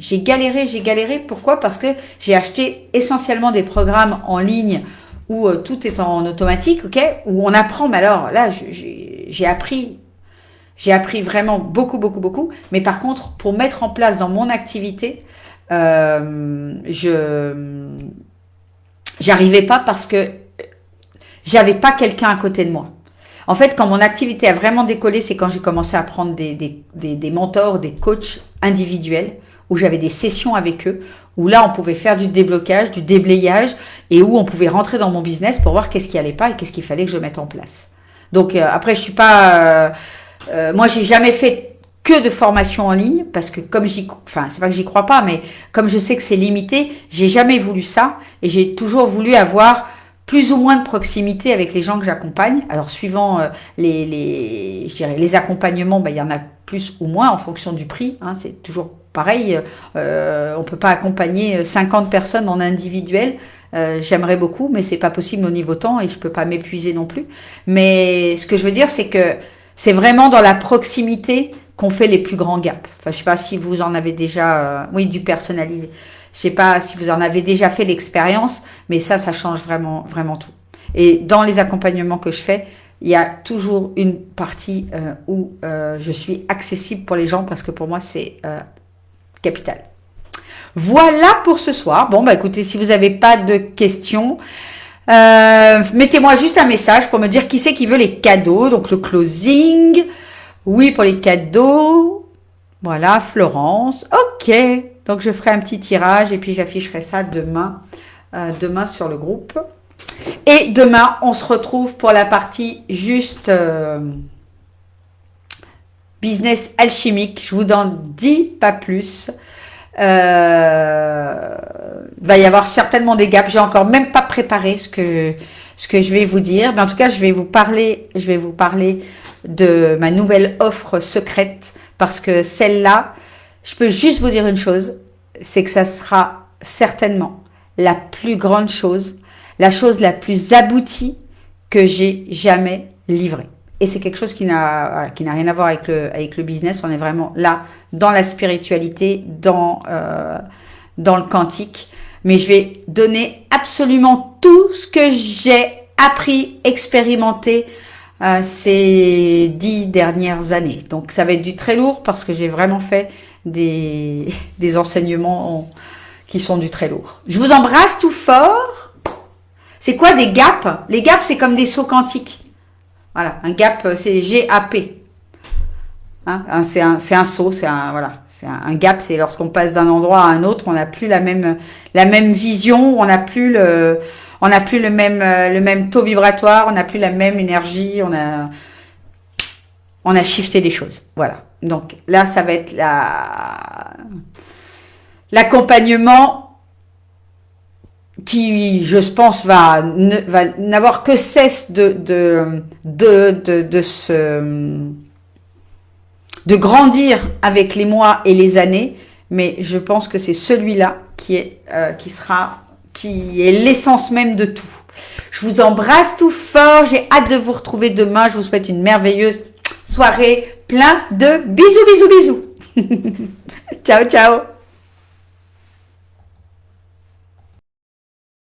Pourquoi? Parce que j'ai acheté essentiellement des programmes en ligne où tout est en automatique, ok, où on apprend. Mais alors là, j'ai appris vraiment beaucoup. Mais par contre, pour mettre en place dans mon activité, j'arrivais pas parce que j'avais pas quelqu'un à côté de moi. En fait, quand mon activité a vraiment décollé, c'est quand j'ai commencé à prendre des mentors, des coachs individuels, où j'avais des sessions avec eux, où là, on pouvait faire du déblocage, du déblayage, et où on pouvait rentrer dans mon business pour voir qu'est-ce qui allait pas et qu'est-ce qu'il fallait que je mette en place. Donc, après, je suis pas... moi, j'ai jamais fait que de formation en ligne, parce que comme c'est pas que j'y crois pas, mais comme je sais que c'est limité, j'ai jamais voulu ça, et j'ai toujours voulu avoir plus ou moins de proximité avec les gens que j'accompagne. Alors, suivant les accompagnements, il y en a plus ou moins en fonction du prix. C'est toujours pareil. On peut pas accompagner 50 personnes en individuel. J'aimerais beaucoup, mais c'est pas possible au niveau temps et je peux pas m'épuiser non plus. Mais ce que je veux dire, c'est que c'est vraiment dans la proximité qu'on fait les plus grands gaps. Enfin, je sais pas si vous en avez déjà... du personnalisé. Je sais pas si vous en avez déjà fait l'expérience, mais ça change vraiment tout. Et dans les accompagnements que je fais, il y a toujours une partie où je suis accessible pour les gens, parce que pour moi, c'est capital. Voilà pour ce soir. Bon, écoutez, si vous n'avez pas de questions, mettez-moi juste un message pour me dire qui c'est qui veut les cadeaux. Donc, le closing. Oui, pour les cadeaux. Voilà, Florence. Ok. Donc, je ferai un petit tirage et puis j'afficherai ça demain sur le groupe. Et demain, on se retrouve pour la partie juste business alchimique. Je vous en dis pas plus. Va y avoir certainement des gaps. J'ai encore même pas préparé ce que je vais vous dire. Mais en tout cas, je vais vous parler de ma nouvelle offre secrète, parce que celle-là, je peux juste vous dire une chose, c'est que ça sera certainement la plus grande chose, la chose la plus aboutie que j'ai jamais livrée. Et c'est quelque chose qui n'a rien à voir avec le business. On est vraiment là, dans la spiritualité, dans le quantique. Mais je vais donner absolument tout ce que j'ai appris, expérimenté ces 10 dernières années. Donc ça va être du très lourd parce que j'ai vraiment fait des enseignements qui sont du très lourd. Je vous embrasse tout fort. C'est quoi des gaps? Les gaps, c'est comme des sauts quantiques. Voilà, un gap, c'est G-A-P. Hein, c'est un saut, voilà, c'est un gap, c'est lorsqu'on passe d'un endroit à un autre, on n'a plus la même vision, on n'a plus le même taux vibratoire, on n'a plus la même énergie, on a shifté les choses. Voilà. Donc là, ça va être l'accompagnement qui, je pense, va n'avoir que cesse de grandir avec les mois et les années, mais je pense que c'est celui-là qui est l'essence même de tout. Je vous embrasse tout fort, j'ai hâte de vous retrouver demain, je vous souhaite une merveilleuse soirée, plein de bisous, bisous, bisous. Ciao, ciao.